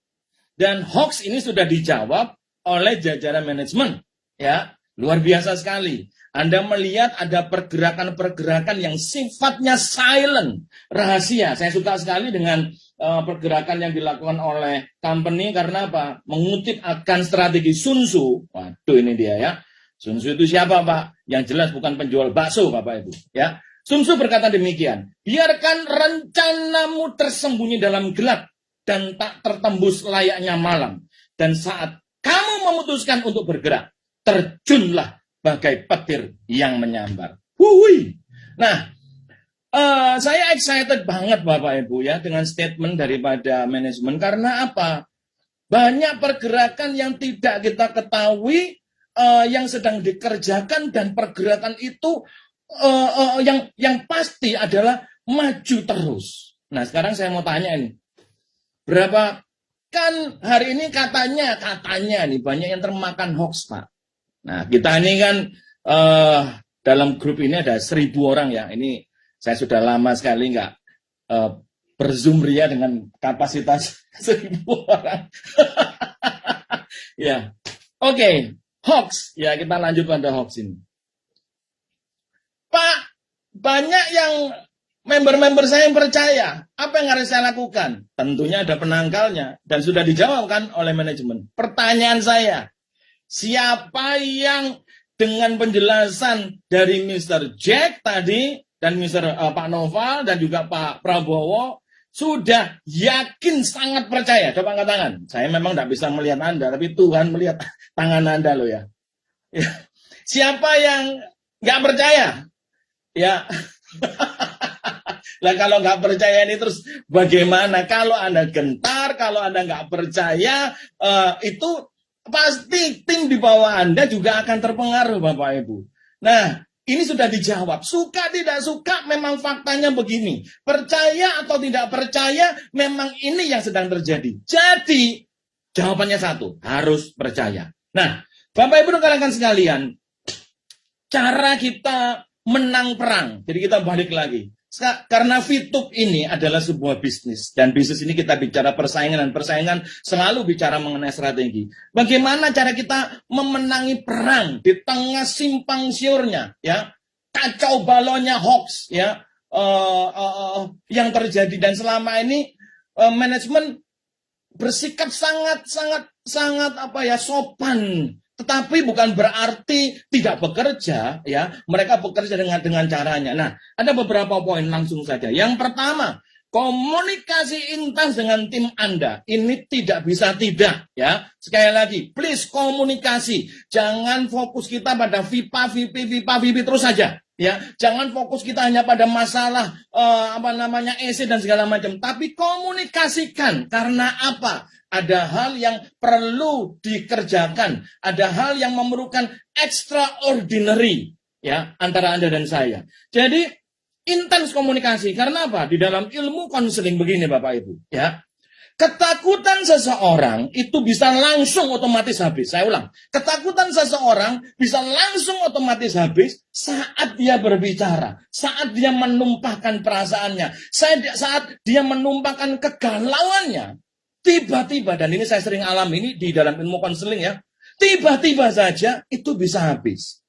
Dan hoax ini sudah dijawab oleh jajaran manajemen. Ya, luar biasa sekali. Anda melihat ada pergerakan-pergerakan yang sifatnya silent, rahasia. Saya suka sekali dengan pergerakan yang dilakukan oleh company karena apa? Mengutip akan strategi Sun Tzu. Waduh, ini dia ya. Sun Tzu itu siapa, Pak? Yang jelas bukan penjual bakso, Bapak Ibu. Ya, Sun Tzu berkata demikian. Biarkan rencanamu tersembunyi dalam gelap dan tak tertembus layaknya malam. Dan saat kamu memutuskan untuk bergerak, terjunlah bagai petir yang menyambar. Wuih. Nah, saya excited banget Bapak Ibu ya dengan statement daripada manajemen. Karena apa? Banyak pergerakan yang tidak kita ketahui yang sedang dikerjakan, dan pergerakan itu yang pasti adalah maju terus. Nah, sekarang saya mau tanya ini. Berapa kan hari ini katanya nih banyak yang termakan hoax, Pak. Nah, kita ini kan dalam grup ini ada 1.000 orang ya. Ini saya sudah lama sekali nggak berzoom ria dengan kapasitas 1.000 orang. Ya, oke, hoax. Ya, kita lanjut pada hoax ini. Pak, banyak yang member-member saya yang percaya. Apa yang harus saya lakukan? Tentunya ada penangkalnya. Dan sudah dijawabkan oleh manajemen. Pertanyaan saya, siapa yang dengan penjelasan dari Mr. Jack tadi, dan Pak Noval, dan juga Pak Prabowo, sudah yakin sangat percaya? Coba angkat tangan. Saya memang tidak bisa melihat Anda, tapi Tuhan melihat tangan Anda loh ya. Siapa yang nggak percaya? Ya. Lah kalau nggak percaya ini terus bagaimana? Kalau Anda gentar, kalau Anda nggak percaya, itu pasti tim di bawah Anda juga akan terpengaruh Bapak Ibu. Nah, ini sudah dijawab. Suka tidak suka memang faktanya begini. Percaya atau tidak percaya memang ini yang sedang terjadi. Jadi jawabannya satu, harus percaya. Nah, Bapak Ibu dan rekan sekalian, cara kita menang perang. Jadi kita balik lagi. Karena VTube ini adalah sebuah bisnis. Dan bisnis ini kita bicara persaingan. Dan persaingan selalu bicara mengenai strategi. Bagaimana cara kita memenangi perang di tengah simpang siurnya. Ya, kacau balonnya hoax. Ya, yang terjadi. Dan selama ini manajemen bersikap sangat sopan. Tetapi bukan berarti tidak bekerja, ya. Mereka bekerja dengan caranya. Nah, ada beberapa poin langsung saja. Yang pertama, komunikasi intens dengan tim Anda. Ini tidak bisa tidak, ya. Sekali lagi, please komunikasi. Jangan fokus kita pada VIP terus saja. Ya, jangan fokus kita hanya pada masalah EC dan segala macam. Tapi komunikasikan. Karena apa? Ada hal yang perlu dikerjakan, ada hal yang memerlukan extraordinary ya antara Anda dan saya. Jadi intens komunikasi. Karena apa? Di dalam ilmu konseling begini Bapak Ibu, ya. Ketakutan seseorang itu bisa langsung otomatis habis. Saya ulang. Ketakutan seseorang bisa langsung otomatis habis saat dia berbicara, saat dia menumpahkan perasaannya, saat dia menumpahkan kegalauannya. Tiba-tiba, dan ini saya sering alami ini di dalam ilmu konseling ya, tiba-tiba saja itu bisa habis.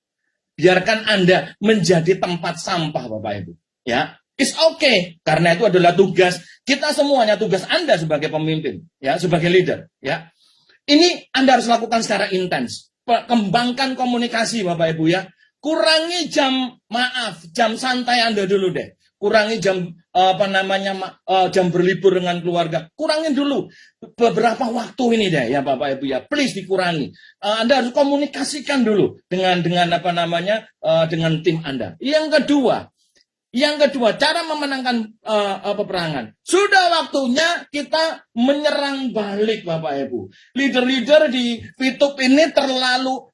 Biarkan Anda menjadi tempat sampah Bapak Ibu. Ya, it's okay. Karena itu adalah tugas kita semuanya, tugas Anda sebagai pemimpin, ya, sebagai leader. Ya, ini Anda harus lakukan secara intens. Kembangkan komunikasi Bapak Ibu ya. Kurangi jam santai Anda dulu deh. Kurangi jam jam berlibur dengan keluarga. Kurangin dulu beberapa waktu ini deh ya Bapak Ibu ya. Please dikurangi. Anda harus komunikasikan dulu dengan dengan tim Anda. Yang kedua, Yang kedua, cara memenangkan peperangan. Sudah waktunya kita menyerang balik, Bapak Ibu. Leader-leader di YouTube ini terlalu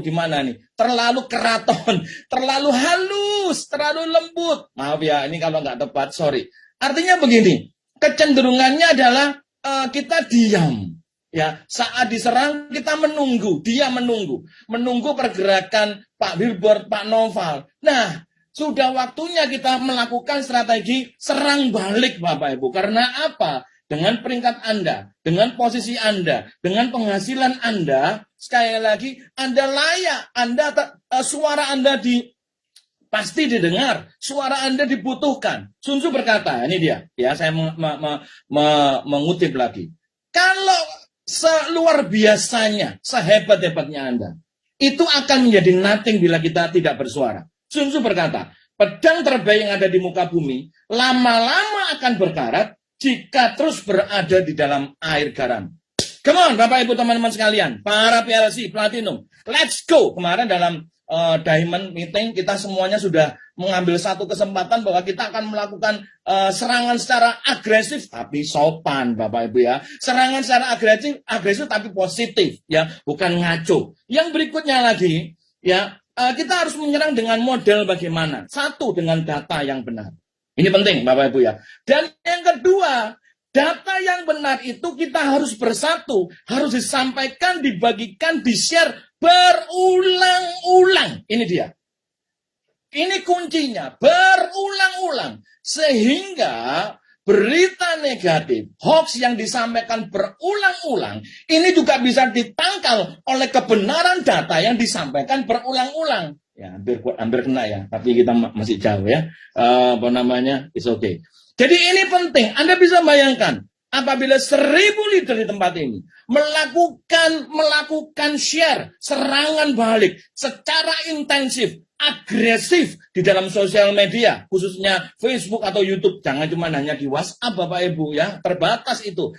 gimana nih? Terlalu keraton, terlalu halus, terlalu lembut. Maaf ya, ini kalau nggak tepat, sorry. Artinya begini, kecenderungannya adalah kita diam. Ya, saat diserang kita menunggu, dia menunggu pergerakan Pak Billboard, Pak Noval. Nah, sudah waktunya kita melakukan strategi serang balik, Bapak Ibu. Karena apa? Dengan peringkat Anda, dengan posisi Anda, dengan penghasilan Anda, sekali lagi Anda layak, suara Anda pasti didengar, suara Anda dibutuhkan. Sun Tzu berkata, ini dia, ya saya mengutip lagi. Kalau seluar biasanya, sehebat-hebatnya Anda, itu akan menjadi nothing bila kita tidak bersuara. Sun Tzu berkata, pedang terbaik yang ada di muka bumi, lama-lama akan berkarat jika terus berada di dalam air garam. Come on, Bapak Ibu teman-teman sekalian, para PLC, Platinum, let's go. Kemarin dalam Diamond Meeting, kita semuanya sudah mengambil satu kesempatan bahwa kita akan melakukan serangan secara agresif tapi sopan, Bapak Ibu ya. Serangan secara agresif tapi positif ya, bukan ngaco. Yang berikutnya lagi ya, kita harus menyerang dengan model bagaimana? Satu, dengan data yang benar. Ini penting, Bapak Ibu ya. Dan yang kedua, data yang benar itu kita harus bersatu, harus disampaikan, dibagikan, di-share berulang-ulang. Ini dia. Ini kuncinya, berulang-ulang. Sehingga berita negatif, hoax yang disampaikan berulang-ulang, ini juga bisa ditangkal oleh kebenaran data yang disampaikan berulang-ulang. Ya, hampir kena ya, tapi kita masih jauh ya. It's okay. Jadi ini penting, Anda bisa bayangkan, apabila 1000 leader di tempat ini melakukan share, serangan balik secara intensif, agresif di dalam sosial media, khususnya Facebook atau YouTube, jangan cuma hanya di WhatsApp, Bapak Ibu ya, terbatas itu.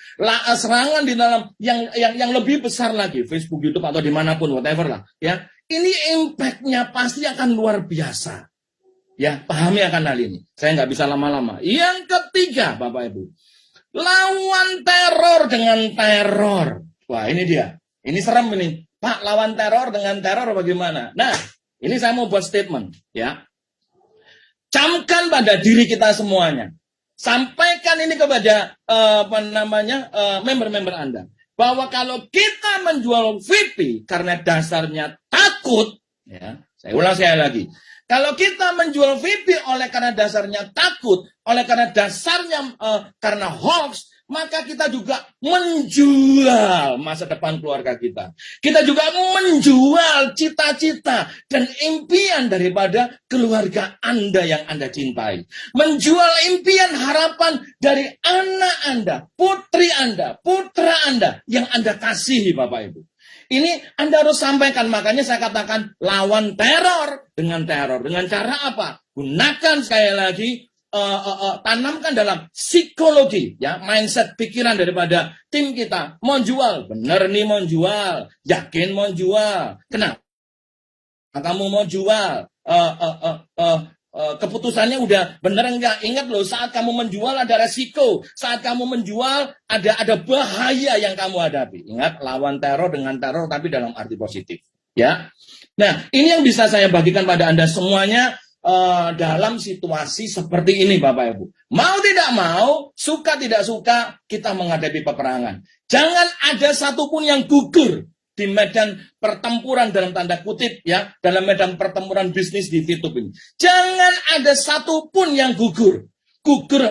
Serangan di dalam yang lebih besar lagi, Facebook, YouTube atau dimanapun, whatever lah ya. Ini impact-nya pasti akan luar biasa. Ya, pahami akan hal ini. Saya nggak bisa lama-lama. Yang ketiga, Bapak Ibu, lawan teror dengan teror. Wah, ini dia. Ini serem ini. Pak, lawan teror dengan teror bagaimana? Nah, ini saya mau buat statement, ya. Camkan pada diri kita semuanya. Sampaikan ini kepada member-member Anda, bahwa kalau kita menjual VP karena dasarnya takut, ya. Saya ulang sekali lagi. Kalau kita menjual VP karena dasarnya takut, karena dasarnya karena hoax, maka kita juga menjual masa depan keluarga kita. Kita juga menjual cita-cita dan impian daripada keluarga Anda yang Anda cintai. Menjual impian harapan dari anak Anda, putri Anda, putra Anda yang Anda kasihi, Bapak Ibu. Ini Anda harus sampaikan, makanya saya katakan lawan teror. Dengan cara apa? Gunakan sekali lagi, tanamkan dalam psikologi, ya, mindset pikiran daripada tim kita. Mau jual, benar nih mau jual, yakin mau jual. Kenapa kamu mau jual? Keputusannya udah bener enggak? Ingat loh, saat kamu menjual ada resiko, saat kamu menjual ada bahaya yang kamu hadapi. Ingat, lawan teror dengan teror tapi dalam arti positif, ya. Nah, ini yang bisa saya bagikan pada Anda semuanya dalam situasi seperti ini, Bapak Ibu. Mau tidak mau, suka tidak suka, kita menghadapi peperangan. Jangan ada satupun yang gugur di medan pertempuran dalam tanda kutip, ya, dalam medan pertempuran bisnis di YouTube ini. Jangan ada satupun yang gugur. Gugur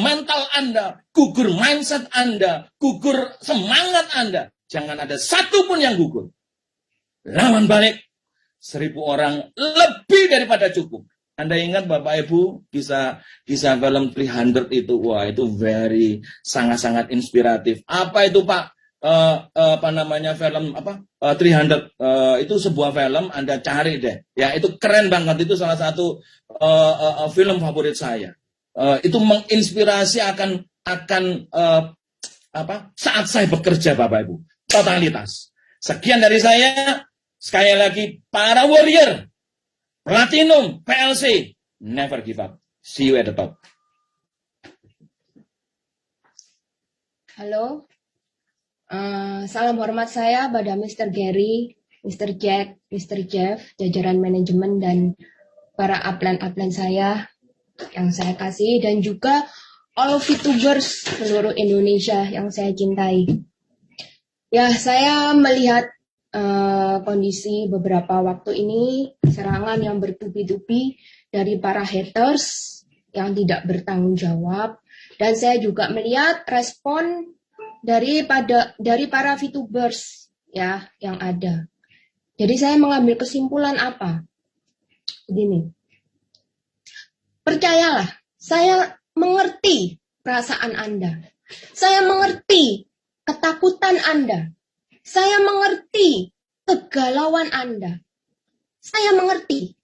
mental Anda, gugur mindset Anda, gugur semangat Anda. Jangan ada satupun yang gugur. Lawan balik, 1000 orang lebih daripada cukup. Anda ingat Bapak Ibu kisah film 300 itu, wah itu sangat-sangat inspiratif. Apa itu Pak? Film 300 itu sebuah film, Anda cari deh ya, itu keren banget, itu salah satu film favorit saya. Itu menginspirasi akan saat saya bekerja, Bapak Ibu, totalitas. Sekian dari saya, sekali lagi para warrior, Platinum, PLC, never give up. See you at the top. Halo, salam hormat saya pada Mr. Gary, Mr. Jack, Mr. Jeff, jajaran manajemen dan para upline saya yang saya kasih, dan juga all VTubers seluruh Indonesia yang saya cintai. Ya, saya melihat kondisi beberapa waktu ini, serangan yang bertubi-tubi dari para haters yang tidak bertanggung jawab, dan saya juga melihat respon dari para VTubers ya yang ada. Jadi saya mengambil kesimpulan apa? Begini. Percayalah, saya mengerti perasaan Anda. Saya mengerti ketakutan Anda. Saya mengerti kegalauan Anda. Saya mengerti.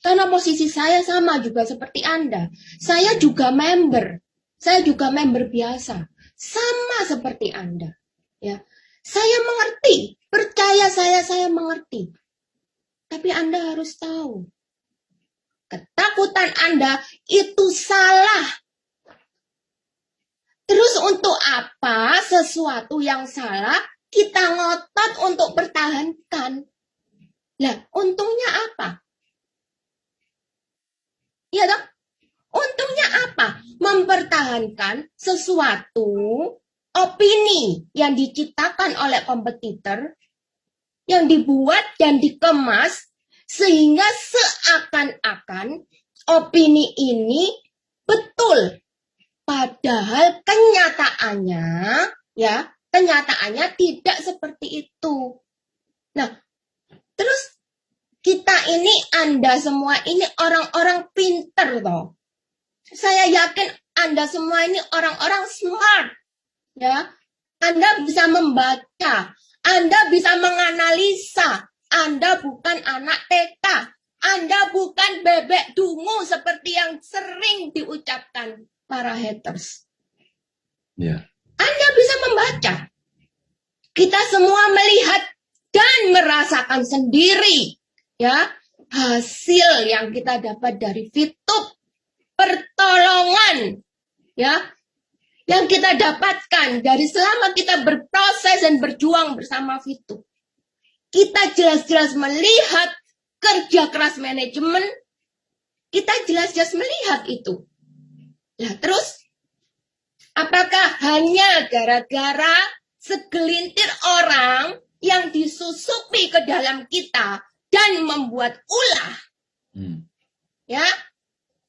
Karena posisi saya sama juga seperti Anda. Saya juga member. Saya juga member biasa. Sama seperti Anda. Ya. Saya mengerti. Percaya saya mengerti. Tapi Anda harus tahu. Ketakutan Anda itu salah. Terus untuk apa sesuatu yang salah kita ngotot untuk pertahankan? Lah, untungnya apa? Ya dong? Untungnya apa? Mempertahankan sesuatu opini yang diciptakan oleh kompetitor, yang dibuat dan dikemas sehingga seakan-akan opini ini betul. Padahal kenyataannya tidak seperti itu. Nah, terus kita ini, Anda semua ini orang-orang pinter toh. Saya yakin Anda semua ini orang-orang smart. Ya. Anda bisa membaca, Anda bisa menganalisa. Anda bukan anak TK. Anda bukan bebek dungu seperti yang sering diucapkan para haters. Ya. Anda bisa membaca. Kita semua melihat dan merasakan sendiri ya hasil yang kita dapat dari VTube, pertolongan ya yang kita dapatkan dari selama kita berproses dan berjuang bersama VTube. Kita jelas-jelas melihat kerja keras manajemen, kita jelas-jelas melihat itu. Nah terus, apakah hanya gara-gara segelintir orang yang disusupi ke dalam kita dan membuat ulah? Ya,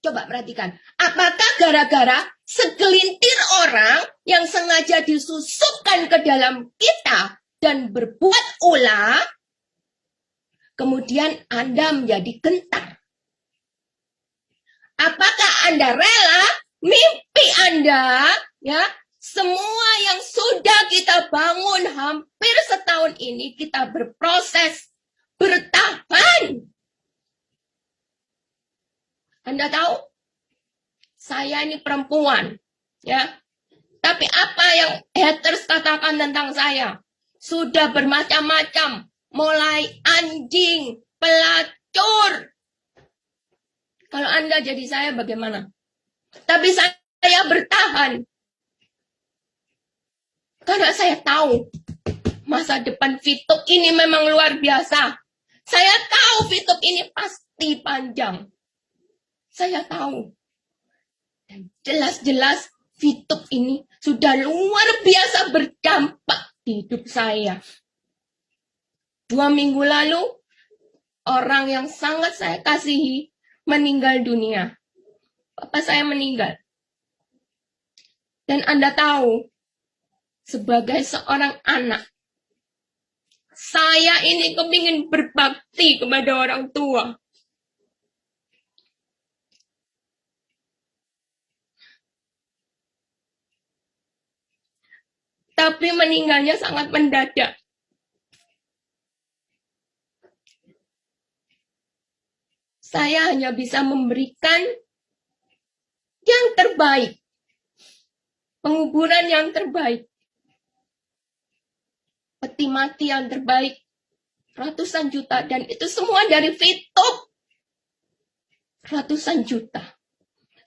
coba perhatikan. Apakah gara-gara segelintir orang yang sengaja disusupkan ke dalam kita dan berbuat ulah, kemudian Anda menjadi gentar? Apakah Anda rela mimpi Anda, ya, semua yang sudah kita bangun hampir setahun ini, kita berproses, bertahan? Anda tahu, saya ini perempuan, ya. Tapi apa yang haters katakan tentang saya? Sudah bermacam-macam, mulai anjing, pelacur. Kalau Anda jadi saya bagaimana? Tapi saya bertahan. Karena saya tahu masa depan VTube ini memang luar biasa. Saya tahu VTube ini pasti panjang. Saya tahu. Dan jelas-jelas VTube ini sudah luar biasa berdampak di hidup saya. 2 minggu lalu, orang yang sangat saya kasihi meninggal dunia. Bapak saya meninggal. Dan Anda tahu, sebagai seorang anak, saya ini kepingin berbakti kepada orang tua. Tapi meninggalnya sangat mendadak. Saya hanya bisa memberikan yang terbaik. Penguburan yang terbaik. Peti mati yang terbaik. Ratusan juta. Dan itu semua dari VTube. ratusan juta.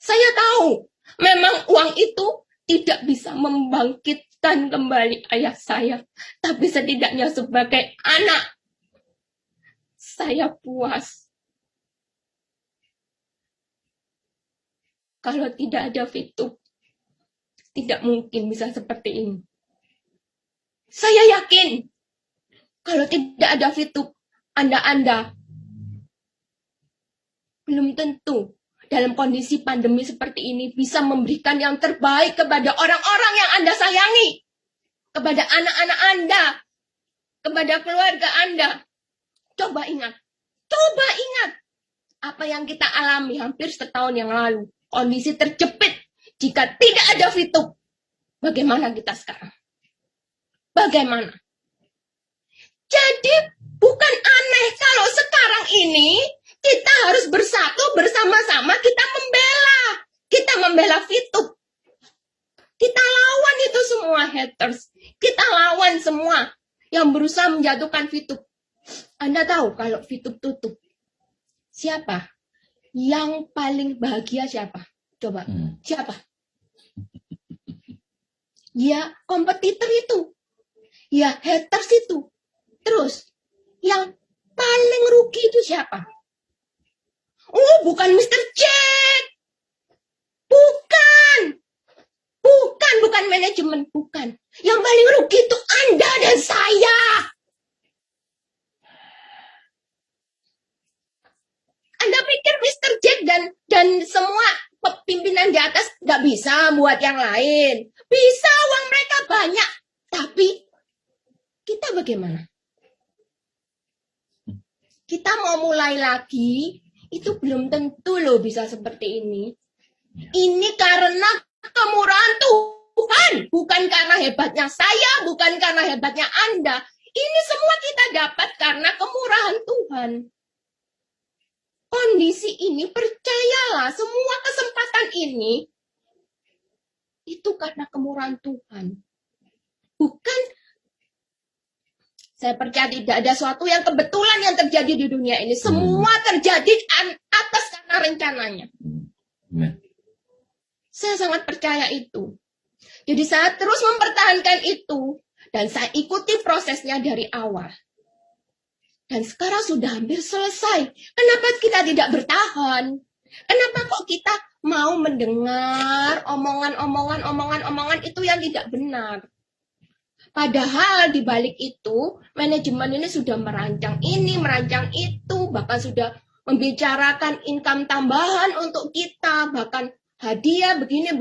Saya tahu memang uang itu tidak bisa membangkitkan kembali ayah saya. Tapi setidaknya sebagai anak, saya puas. Kalau tidak ada Fitup, tidak mungkin bisa seperti ini. Saya yakin, kalau tidak ada Fitup, Anda belum tentu dalam kondisi pandemi seperti ini bisa memberikan yang terbaik kepada orang-orang yang Anda sayangi, kepada anak-anak Anda, kepada keluarga Anda. Coba ingat apa yang kita alami hampir setahun yang lalu. Kondisi terjepit. Jika tidak ada Fitup, bagaimana kita sekarang? Bagaimana? Jadi bukan aneh kalau sekarang ini kita harus bersatu bersama-sama, kita membela Fitup. Kita lawan itu semua haters. Kita lawan semua yang berusaha menjatuhkan Fitup. Anda tahu kalau Fitup tutup, siapa? Yang paling bahagia siapa? Coba, siapa? Ya, kompetitor itu. Ya, haters itu. Terus, yang paling rugi itu siapa? Oh, bukan Mr. Jack. Bukan manajemen, bukan. Yang paling rugi itu Anda dan saya. Anda pikir Mr. Jack dan semua pimpinan di atas nggak bisa buat yang lain? Bisa, uang mereka banyak. Tapi kita bagaimana? Kita mau mulai lagi, itu belum tentu loh bisa seperti ini. Ini karena kemurahan Tuhan, bukan karena hebatnya saya, bukan karena hebatnya Anda. Ini semua kita dapat karena kemurahan Tuhan. Kondisi ini, percayalah, semua kesempatan ini itu karena kemurahan Tuhan. Bukan, saya percaya tidak ada sesuatu yang kebetulan yang terjadi di dunia ini. Semua terjadi atas karena rencananya. Saya sangat percaya itu. Jadi saya terus mempertahankan itu. Dan saya ikuti prosesnya dari awal. Dan sekarang sudah hampir selesai. Kenapa kita tidak bertahan? Kenapa kok kita mau mendengar omongan itu yang tidak benar? Padahal di balik itu, manajemen ini sudah merancang ini, merancang itu, bahkan sudah membicarakan income tambahan untuk kita, bahkan hadiah begini.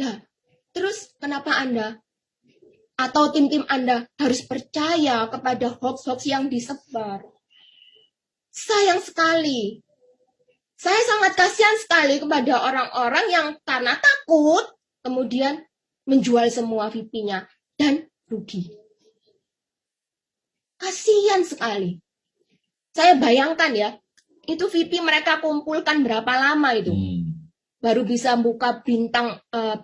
Nah, terus kenapa Anda atau tim-tim Anda harus percaya kepada hoax-hoax yang disebar? Sayang sekali. Saya sangat kasihan sekali kepada orang-orang yang karena takut kemudian menjual semua VIP-nya dan rugi. Kasihan sekali. Saya bayangkan ya, itu VIP mereka kumpulkan berapa lama itu? Baru bisa buka bintang 1,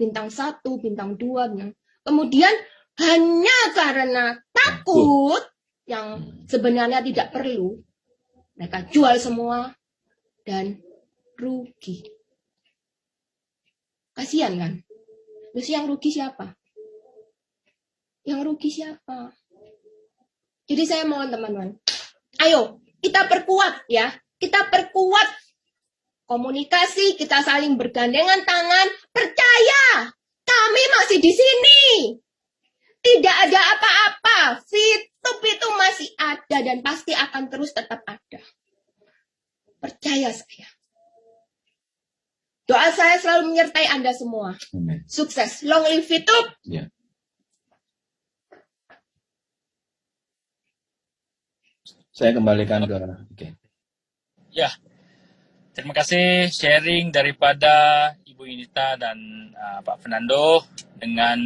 bintang 2. Kemudian hanya karena takut yang sebenarnya tidak perlu, mereka jual semua dan rugi. Kasihan kan? Terus yang rugi siapa? Jadi saya mohon teman-teman, ayo kita perkuat ya. Kita perkuat komunikasi, kita saling bergandengan tangan. Percaya, kami masih di sini. Tidak ada apa-apa. Fitup itu masih ada dan pasti akan terus tetap ada. Percaya saya. Doa saya selalu menyertai Anda semua. Sukses. Long live Fitup. Ya. Saya kembalikan ke okay. Ya, terima kasih sharing daripada Ibu Yunita dan Pak Fernando dengan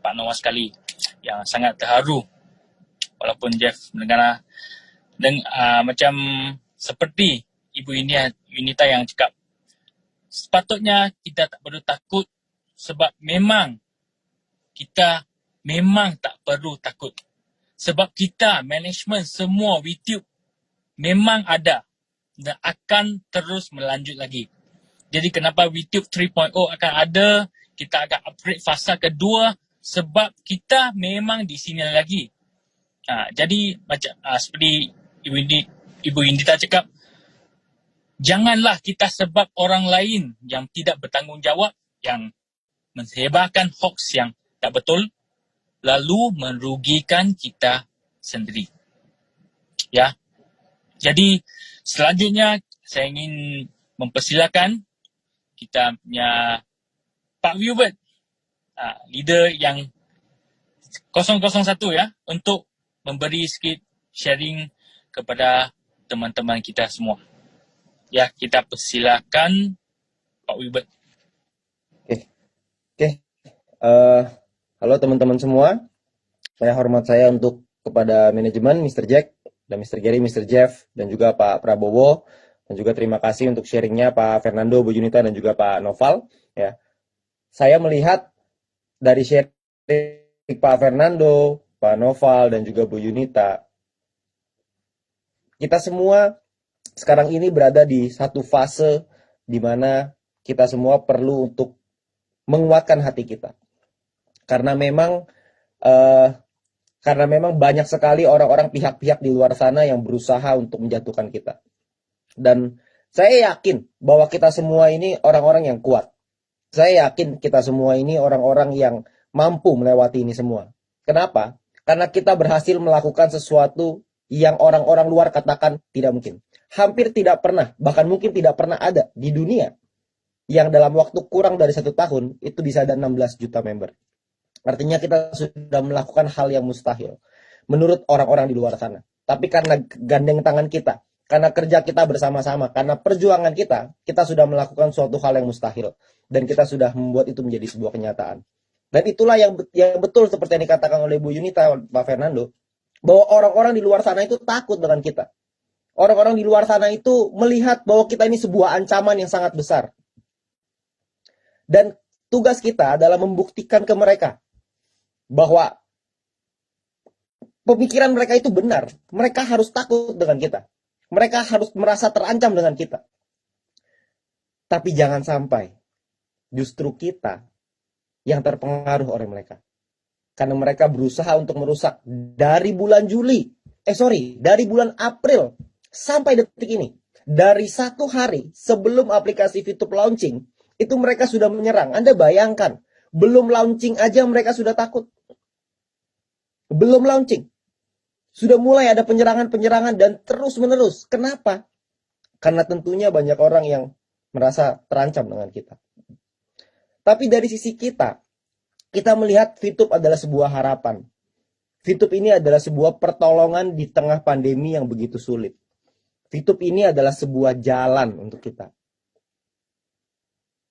Pak Noah sekali yang sangat terharu. Walaupun Jeff mendengar macam seperti Ibu Yunita yang cakap, sepatutnya kita tak perlu takut sebab memang kita memang tak perlu takut. Sebab kita, management semua YouTube memang ada. dan akan terus melanjut lagi. Jadi kenapa YouTube 3.0 akan ada, kita akan upgrade fasa kedua sebab kita memang di sini lagi. Jadi macam seperti Ibu Indita cakap, janganlah kita sebab orang lain yang tidak bertanggungjawab, yang mensebarkan hoax yang tak betul, lalu merugikan kita sendiri. Ya. Jadi selanjutnya saya ingin mempersilakan kita punya Pak Wilbert, leader yang 001 ya, untuk memberi sikit sharing kepada teman-teman kita semua. Ya, kita persilakan Pak Wilbert. Oke. Halo teman-teman semua. Hormat saya untuk kepada manajemen Mr. Jack dan Mr. Gary, Mr. Jeff, dan juga Pak Prabowo, dan juga terima kasih untuk sharingnya Pak Fernando, Bu Junita, dan juga Pak Noval. Ya, saya melihat dari sharing Pak Fernando, Pak Noval, dan juga Bu Junita, kita semua sekarang ini berada di satu fase di mana kita semua perlu untuk menguatkan hati kita. Karena memang banyak sekali orang-orang, pihak-pihak di luar sana yang berusaha untuk menjatuhkan kita. Dan saya yakin bahwa kita semua ini orang-orang yang kuat. Saya yakin kita semua ini orang-orang yang mampu melewati ini semua. Kenapa? Karena kita berhasil melakukan sesuatu yang orang-orang luar katakan tidak mungkin. Hampir tidak pernah, bahkan mungkin tidak pernah ada di dunia yang dalam waktu kurang dari 1 tahun itu bisa ada 16 juta member. Artinya kita sudah melakukan hal yang mustahil menurut orang-orang di luar sana. Tapi karena gandeng tangan kita, karena kerja kita bersama-sama, karena perjuangan kita sudah melakukan suatu hal yang mustahil. Dan kita sudah membuat itu menjadi sebuah kenyataan. Dan itulah yang betul seperti yang dikatakan oleh Bu Junita, Pak Fernando, bahwa orang-orang di luar sana itu takut dengan kita. Orang-orang di luar sana itu melihat bahwa kita ini sebuah ancaman yang sangat besar. Dan tugas kita adalah membuktikan ke mereka bahwa pemikiran mereka itu benar. Mereka harus takut dengan kita. Mereka harus merasa terancam dengan kita. Tapi jangan sampai justru kita yang terpengaruh oleh mereka. Karena mereka berusaha untuk merusak dari bulan dari bulan April sampai detik ini. Dari 1 hari sebelum aplikasi VTube launching, itu mereka sudah menyerang. Anda bayangkan, belum launching aja mereka sudah takut. Belum launching. Sudah mulai ada penyerangan-penyerangan dan terus-menerus. Kenapa? Karena tentunya banyak orang yang merasa terancam dengan kita. Tapi dari sisi kita melihat VTube adalah sebuah harapan. VTube ini adalah sebuah pertolongan di tengah pandemi yang begitu sulit. VTube ini adalah sebuah jalan untuk kita.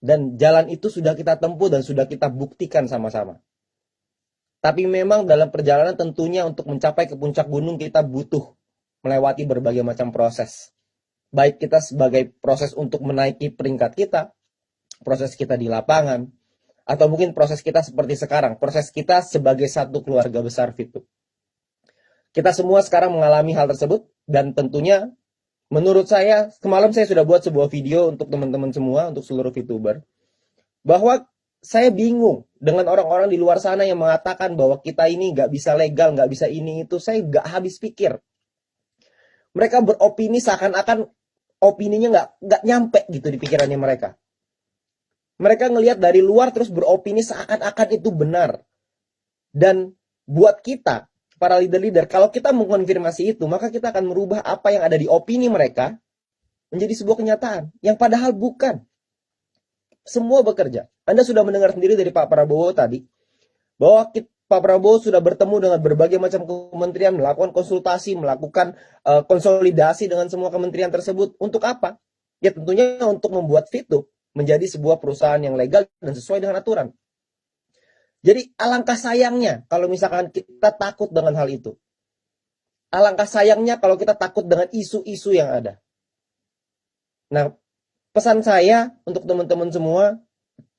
Dan jalan itu sudah kita tempuh dan sudah kita buktikan sama-sama. Tapi memang dalam perjalanan tentunya untuk mencapai ke puncak gunung kita butuh melewati berbagai macam proses. Baik kita sebagai proses untuk menaiki peringkat kita, proses kita di lapangan, atau mungkin proses kita seperti sekarang, proses kita sebagai satu keluarga besar VTube. Kita semua sekarang mengalami hal tersebut dan tentunya menurut saya, semalam saya sudah buat sebuah video untuk teman-teman semua, untuk seluruh VTuber, bahwa saya bingung dengan orang-orang di luar sana yang mengatakan bahwa kita ini nggak bisa legal, nggak bisa ini itu. Saya nggak habis pikir. Mereka beropini seakan-akan opininya nggak nyampe gitu di pikirannya mereka. Mereka ngelihat dari luar terus beropini seakan-akan itu benar. Dan buat kita, para leader-leader, kalau kita mengkonfirmasi itu, maka kita akan merubah apa yang ada di opini mereka menjadi sebuah kenyataan. Yang padahal bukan. Semua bekerja. Anda sudah mendengar sendiri dari Pak Prabowo tadi, bahwa Pak Prabowo sudah bertemu dengan berbagai macam kementerian, melakukan konsultasi, melakukan konsolidasi dengan semua kementerian tersebut. Untuk apa? Ya tentunya untuk membuat VTube menjadi sebuah perusahaan yang legal dan sesuai dengan aturan. Jadi alangkah sayangnya kalau misalkan kita takut dengan hal itu. Alangkah sayangnya kalau kita takut dengan isu-isu yang ada. Nah, pesan saya untuk teman-teman semua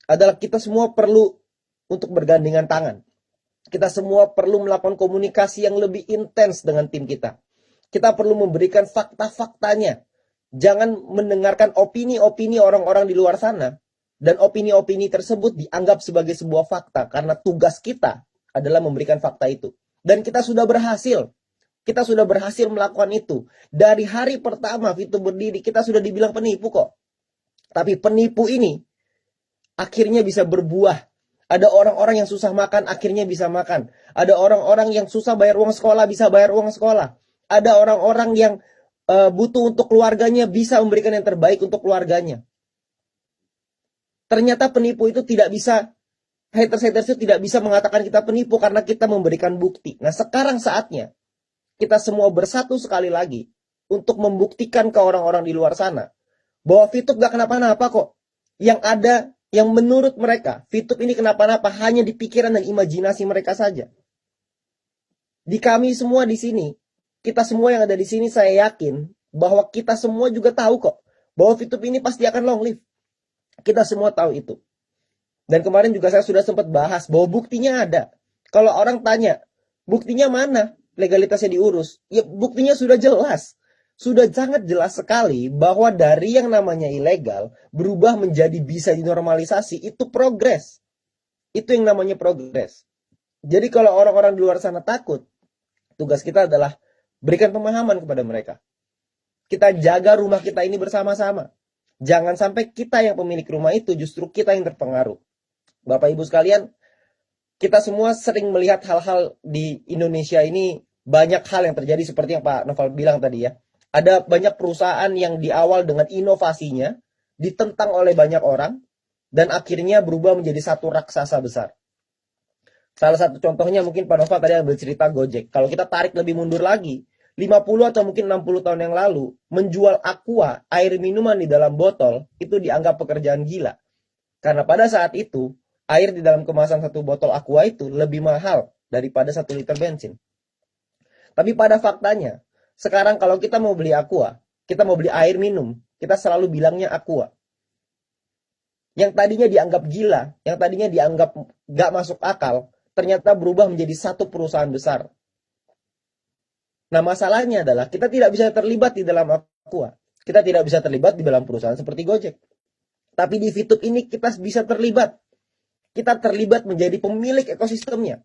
adalah kita semua perlu untuk bergandengan tangan. Kita semua perlu melakukan komunikasi yang lebih intens dengan tim kita. Kita perlu memberikan fakta-faktanya Jangan mendengarkan opini-opini orang-orang di luar sana. Dan opini-opini tersebut dianggap sebagai sebuah fakta. Karena tugas kita adalah memberikan fakta itu. Dan kita sudah berhasil. Kita sudah berhasil melakukan itu. Dari hari pertama Fitur berdiri, kita sudah dibilang penipu kok. Tapi penipu ini akhirnya bisa berbuah. Ada orang-orang yang susah makan, akhirnya bisa makan. Ada orang-orang yang susah bayar uang sekolah, bisa bayar uang sekolah. Ada orang-orang yang butuh untuk keluarganya, bisa memberikan yang terbaik untuk keluarganya. Ternyata penipu itu tidak bisa, haters-haters itu tidak bisa mengatakan kita penipu karena kita memberikan bukti. Nah, sekarang saatnya kita semua bersatu sekali lagi untuk membuktikan ke orang-orang di luar sana bahwa Fitup gak kenapa-napa kok. Yang ada, yang menurut mereka, Fitup ini kenapa-napa hanya di pikiran dan imajinasi mereka saja. Di kami semua di sini, kita semua yang ada di sini, saya yakin bahwa kita semua juga tahu kok bahwa Fitup ini pasti akan long live. Kita semua tahu itu. Dan kemarin juga saya sudah sempat bahas bahwa buktinya ada. Kalau orang tanya, buktinya mana? Legalitasnya diurus. Ya, buktinya sudah jelas. Sudah sangat jelas sekali bahwa dari yang namanya ilegal berubah menjadi bisa dinormalisasi, itu progres. Itu yang namanya progres. Jadi kalau orang-orang di luar sana takut, tugas kita adalah berikan pemahaman kepada mereka. Kita jaga rumah kita ini bersama-sama. Jangan sampai kita yang pemilik rumah itu justru kita yang terpengaruh. Bapak Ibu sekalian, kita semua sering melihat hal-hal di Indonesia ini, banyak hal yang terjadi seperti yang Pak Noval bilang tadi ya. Ada banyak perusahaan yang di awal dengan inovasinya ditentang oleh banyak orang dan akhirnya berubah menjadi satu raksasa besar. Salah satu contohnya mungkin Pak Noval tadi yang bercerita Gojek. Kalau kita tarik lebih mundur lagi, 50 atau mungkin 60 tahun yang lalu, menjual aqua, air minuman di dalam botol, itu dianggap pekerjaan gila. Karena pada saat itu, air di dalam kemasan satu botol aqua itu lebih mahal daripada 1 liter bensin. Tapi pada faktanya, sekarang kalau kita mau beli aqua, kita mau beli air minum, kita selalu bilangnya aqua. Yang tadinya dianggap gila, yang tadinya dianggap gak masuk akal, ternyata berubah menjadi satu perusahaan besar. Nah, masalahnya adalah kita tidak bisa terlibat di dalam aqua. Kita tidak bisa terlibat di dalam perusahaan seperti Gojek. Tapi di Fitup ini kita bisa terlibat. Kita terlibat menjadi pemilik ekosistemnya.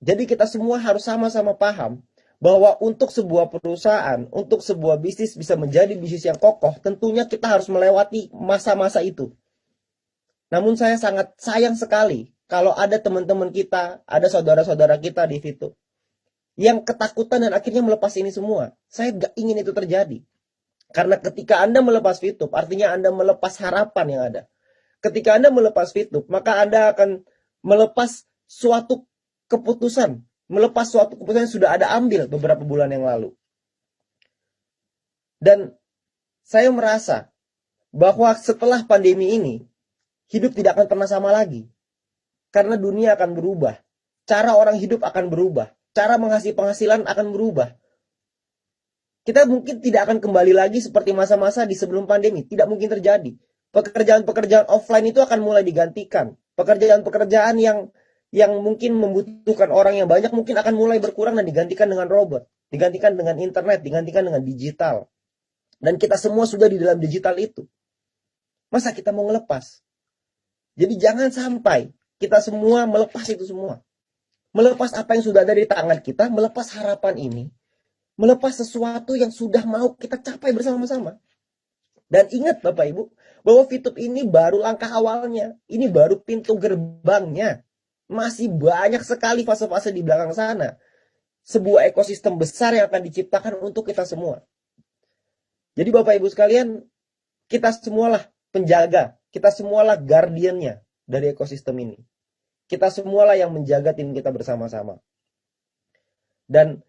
Jadi kita semua harus sama-sama paham bahwa untuk sebuah perusahaan, untuk sebuah bisnis bisa menjadi bisnis yang kokoh, tentunya kita harus melewati masa-masa itu. Namun saya sangat sayang sekali kalau ada teman-teman kita, ada saudara-saudara kita di Fitup yang ketakutan dan akhirnya melepas ini semua. Saya gak ingin itu terjadi. Karena ketika Anda melepas Fitup, artinya Anda melepas harapan yang ada. Ketika Anda melepas Fitup, maka Anda akan melepas suatu keputusan. Melepas suatu keputusan yang sudah Anda ambil beberapa bulan yang lalu. Dan saya merasa bahwa setelah pandemi ini, hidup tidak akan pernah sama lagi. Karena dunia akan berubah. Cara orang hidup akan berubah. Cara menghasilkan penghasilan akan berubah. Kita mungkin tidak akan kembali lagi seperti masa-masa di sebelum pandemi. Tidak mungkin terjadi. Pekerjaan-pekerjaan offline itu akan mulai digantikan. Pekerjaan-pekerjaan yang mungkin membutuhkan orang yang banyak mungkin akan mulai berkurang dan digantikan dengan robot. Digantikan dengan internet, digantikan dengan digital. Dan kita semua sudah di dalam digital itu. Masa kita mau ngelepas? Jadi jangan sampai kita semua melepas itu semua. Melepas apa yang sudah ada di tangan kita, melepas harapan ini, melepas sesuatu yang sudah mau kita capai bersama-sama. Dan ingat Bapak Ibu, bahwa Fitup ini baru langkah awalnya. Ini baru pintu gerbangnya. Masih banyak sekali fase-fase di belakang sana. Sebuah ekosistem besar yang akan diciptakan untuk kita semua. Jadi Bapak Ibu sekalian, kita semualah penjaga. Kita semualah guardiannya dari ekosistem ini. Kita semualah yang menjaga tim kita bersama-sama. Dan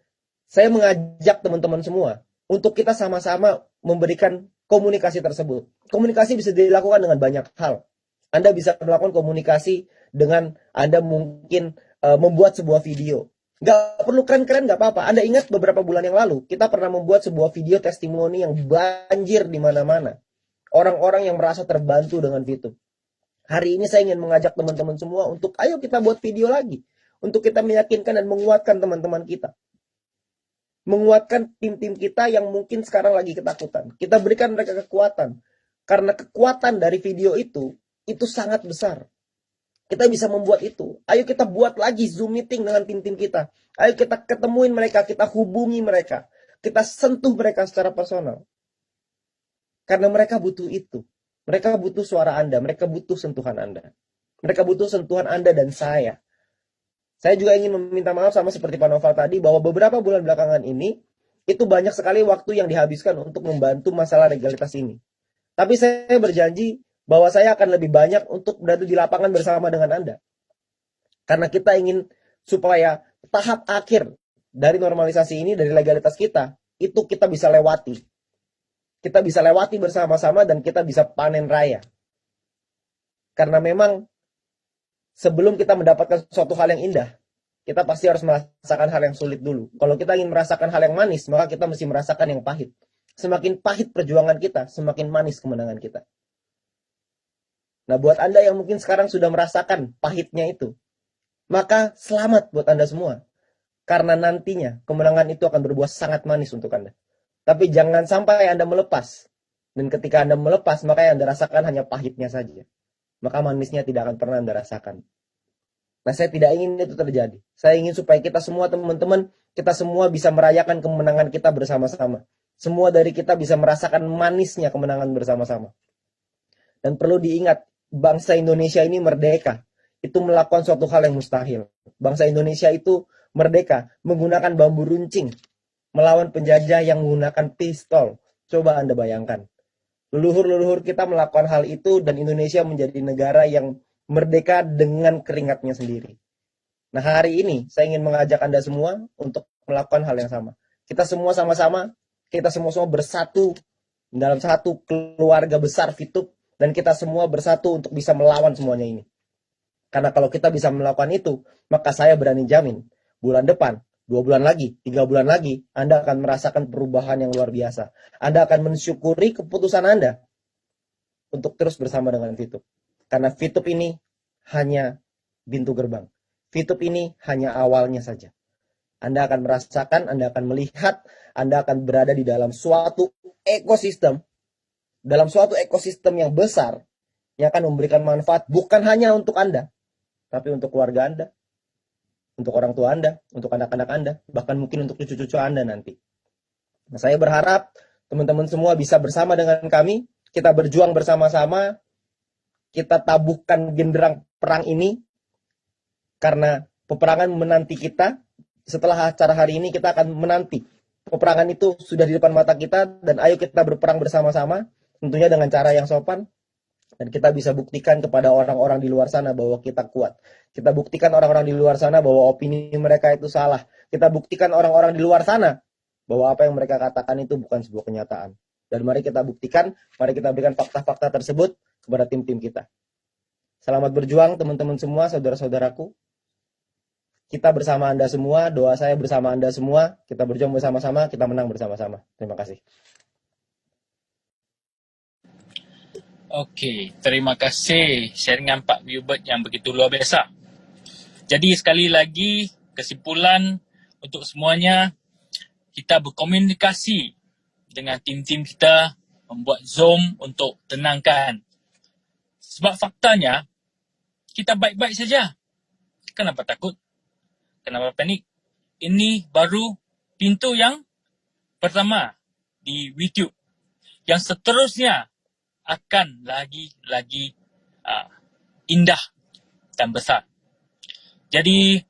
saya mengajak teman-teman semua untuk kita sama-sama memberikan komunikasi tersebut. Komunikasi bisa dilakukan dengan banyak hal. Anda bisa melakukan komunikasi dengan Anda mungkin membuat sebuah video. Gak perlu keren-keren, gak apa-apa. Anda ingat beberapa bulan yang lalu, kita pernah membuat sebuah video testimoni yang banjir di mana-mana. Orang-orang yang merasa terbantu dengan Fitup. Hari ini saya ingin mengajak teman-teman semua untuk ayo kita buat video lagi. Untuk kita meyakinkan dan menguatkan teman-teman kita. menguatkan tim-tim kita yang mungkin sekarang lagi ketakutan. Kita berikan mereka kekuatan. Karena kekuatan dari video itu sangat besar. Kita bisa membuat itu. Ayo kita buat lagi Zoom meeting dengan tim-tim kita. Ayo kita ketemuin mereka, kita hubungi mereka. Kita sentuh mereka secara personal. Karena mereka butuh itu. Mereka butuh suara Anda, mereka butuh sentuhan Anda. Mereka butuh sentuhan Anda dan saya. Saya juga ingin meminta maaf sama seperti Pak Noval tadi, bahwa beberapa bulan belakangan ini, itu banyak sekali waktu yang dihabiskan untuk membantu masalah legalitas ini. Tapi saya berjanji bahwa saya akan lebih banyak untuk berada di lapangan bersama dengan Anda. Karena kita ingin supaya tahap akhir dari normalisasi ini, dari legalitas kita, itu kita bisa lewati. Kita bisa lewati bersama-sama dan kita bisa panen raya. Karena memang sebelum kita mendapatkan suatu hal yang indah, kita pasti harus merasakan hal yang sulit dulu. Kalau kita ingin merasakan hal yang manis, maka kita mesti merasakan yang pahit. Semakin pahit perjuangan kita, semakin manis kemenangan kita. Nah, buat Anda yang mungkin sekarang sudah merasakan pahitnya itu, maka selamat buat Anda semua. Karena nantinya kemenangan itu akan berbuah sangat manis untuk Anda. Tapi jangan sampai Anda melepas. Dan ketika Anda melepas, maka yang Anda rasakan hanya pahitnya saja. Maka manisnya tidak akan pernah Anda rasakan. Nah, saya tidak ingin itu terjadi. Saya ingin supaya kita semua teman-teman, kita semua bisa merayakan kemenangan kita bersama-sama. Semua dari kita bisa merasakan manisnya kemenangan bersama-sama. Dan perlu diingat, bangsa Indonesia ini merdeka. Itu melakukan suatu hal yang mustahil. Bangsa Indonesia itu merdeka menggunakan bambu runcing. Melawan penjajah yang menggunakan pistol. Coba Anda bayangkan. Leluhur-leluhur kita melakukan hal itu dan Indonesia menjadi negara yang merdeka dengan keringatnya sendiri. Nah, hari ini saya ingin mengajak Anda semua untuk melakukan hal yang sama. Kita semua sama-sama, kita semua bersatu dalam satu keluarga besar FITUB dan kita semua bersatu untuk bisa melawan semuanya ini. Karena kalau kita bisa melakukan itu, maka saya berani jamin bulan depan, 2 bulan lagi, 3 bulan lagi, Anda akan merasakan perubahan yang luar biasa. Anda akan mensyukuri keputusan Anda untuk terus bersama dengan FITUB. Karena FITUB ini hanya pintu gerbang. FITUB ini hanya awalnya saja. Anda akan merasakan, Anda akan melihat, Anda akan berada di dalam suatu ekosistem. Dalam suatu ekosistem yang besar, yang akan memberikan manfaat bukan hanya untuk Anda, tapi untuk keluarga Anda, untuk orang tua Anda, untuk anak-anak Anda, bahkan mungkin untuk cucu-cucu Anda nanti. Nah, saya berharap teman-teman semua bisa bersama dengan kami, kita berjuang bersama-sama, kita tabuhkan genderang perang ini, karena peperangan menanti kita. Setelah acara hari ini kita akan menanti. Peperangan itu sudah di depan mata kita, dan ayo kita berperang bersama-sama, tentunya dengan cara yang sopan, dan kita bisa buktikan kepada orang-orang di luar sana bahwa kita kuat. Kita buktikan orang-orang di luar sana bahwa opini mereka itu salah. Kita buktikan orang-orang di luar sana bahwa apa yang mereka katakan itu bukan sebuah kenyataan. Dan mari kita buktikan, mari kita berikan fakta-fakta tersebut kepada tim-tim kita. Selamat berjuang teman-teman semua, saudara-saudaraku. Kita bersama Anda semua, doa saya bersama Anda semua. Kita berjuang bersama-sama, kita menang bersama-sama. Terima kasih. Okey, terima kasih sharingan Pak Hubert yang begitu luar biasa. Jadi sekali lagi kesimpulan untuk semuanya, kita berkomunikasi dengan tim-tim kita, membuat Zoom untuk tenangkan. Sebab faktanya, kita baik-baik saja. Kenapa takut? Kenapa panik? Ini baru pintu yang pertama di YouTube. Yang seterusnya akan lagi indah dan besar. Jadi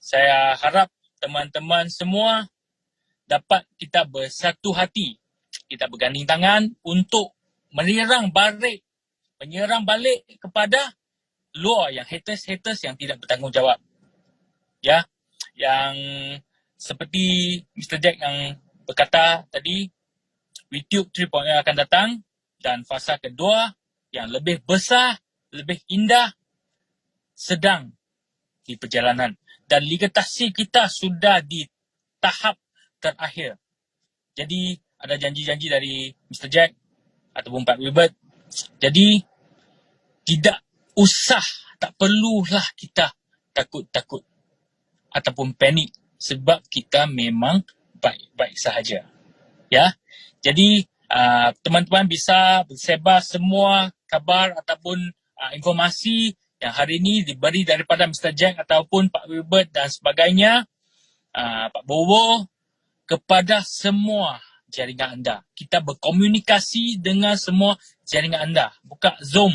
saya harap teman-teman semua dapat kita bersatu hati, kita berganding tangan untuk menyerang balik kepada luar yang haters yang tidak bertanggungjawab. Ya, yang seperti Mr. Jack yang berkata tadi, YouTube 3.0 akan datang dan fasa kedua yang lebih besar, lebih indah sedang di perjalanan. Dan legalisasi kita sudah di tahap terakhir. Jadi ada janji-janji dari Mr. Jack ataupun Pak Hubert. Jadi tidak usah, tak perlulah kita takut-takut ataupun panik. sebab kita memang baik-baik sahaja. Ya. Jadi teman-teman bisa bersebar semua kabar ataupun informasi yang hari ini diberi daripada Mr. Jack ataupun Pak Wilbert dan sebagainya, Pak Bowo, kepada semua jaringan anda. Kita berkomunikasi dengan semua jaringan anda. Buka Zoom,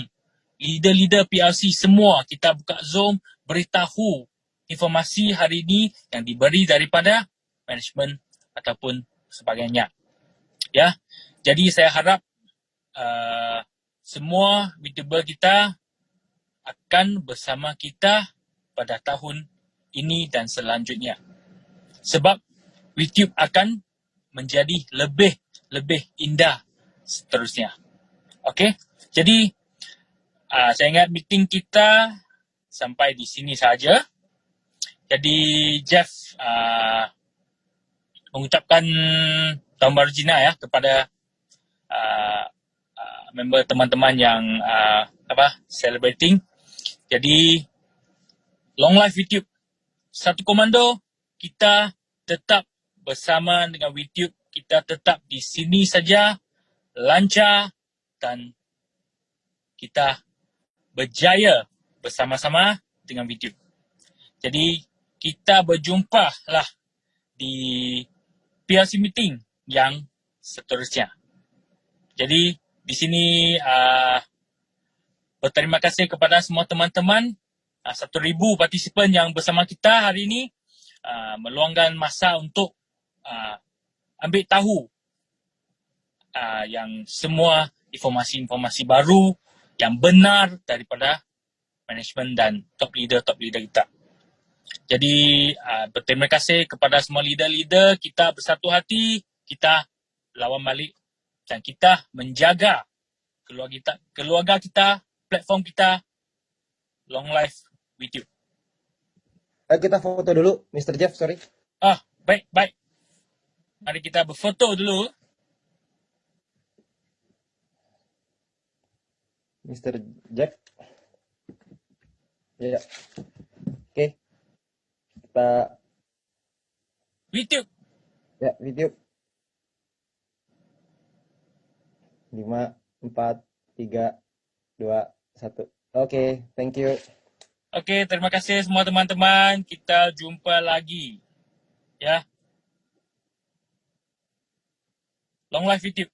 leader-leader PLC semua kita buka Zoom, beritahu informasi hari ini yang diberi daripada management ataupun sebagainya. Ya, jadi saya harap semua VTuber kita akan bersama kita pada tahun ini dan selanjutnya. Sebab YouTube akan menjadi lebih indah seterusnya. Okey, jadi saya ingat meeting kita sampai di sini saja. Jadi Jeff mengucapkan tahun baru Cina ya kepada member teman-teman yang celebrating. Jadi long life YouTube. Satu komando, kita tetap bersama dengan YouTube, kita tetap di sini saja, lancar dan kita berjaya bersama-sama dengan YouTube. Jadi kita berjumpa lah di PLC meeting yang seterusnya. Jadi di sini berterima kasih kepada semua teman-teman, 1,000 partisipan yang bersama kita hari ini, meluangkan masa untuk ambil tahu yang semua informasi-informasi baru yang benar daripada management dan top leader kita. Jadi berterima kasih kepada semua leader-leader, kita bersatu hati, kita lawan balik dan kita menjaga keluarga kita, platform kita, long life with you. Ayo kita foto dulu, Mr. Jeff, sorry. Baik. Mari kita berfoto dulu. Mr. Jack. Ya. Oke. Kita YouTube. ya, video. 5, 4, 3, 2, 1. Oke, thank you. Okey, terima kasih semua teman-teman. Kita jumpa lagi. Ya. Long life YouTube.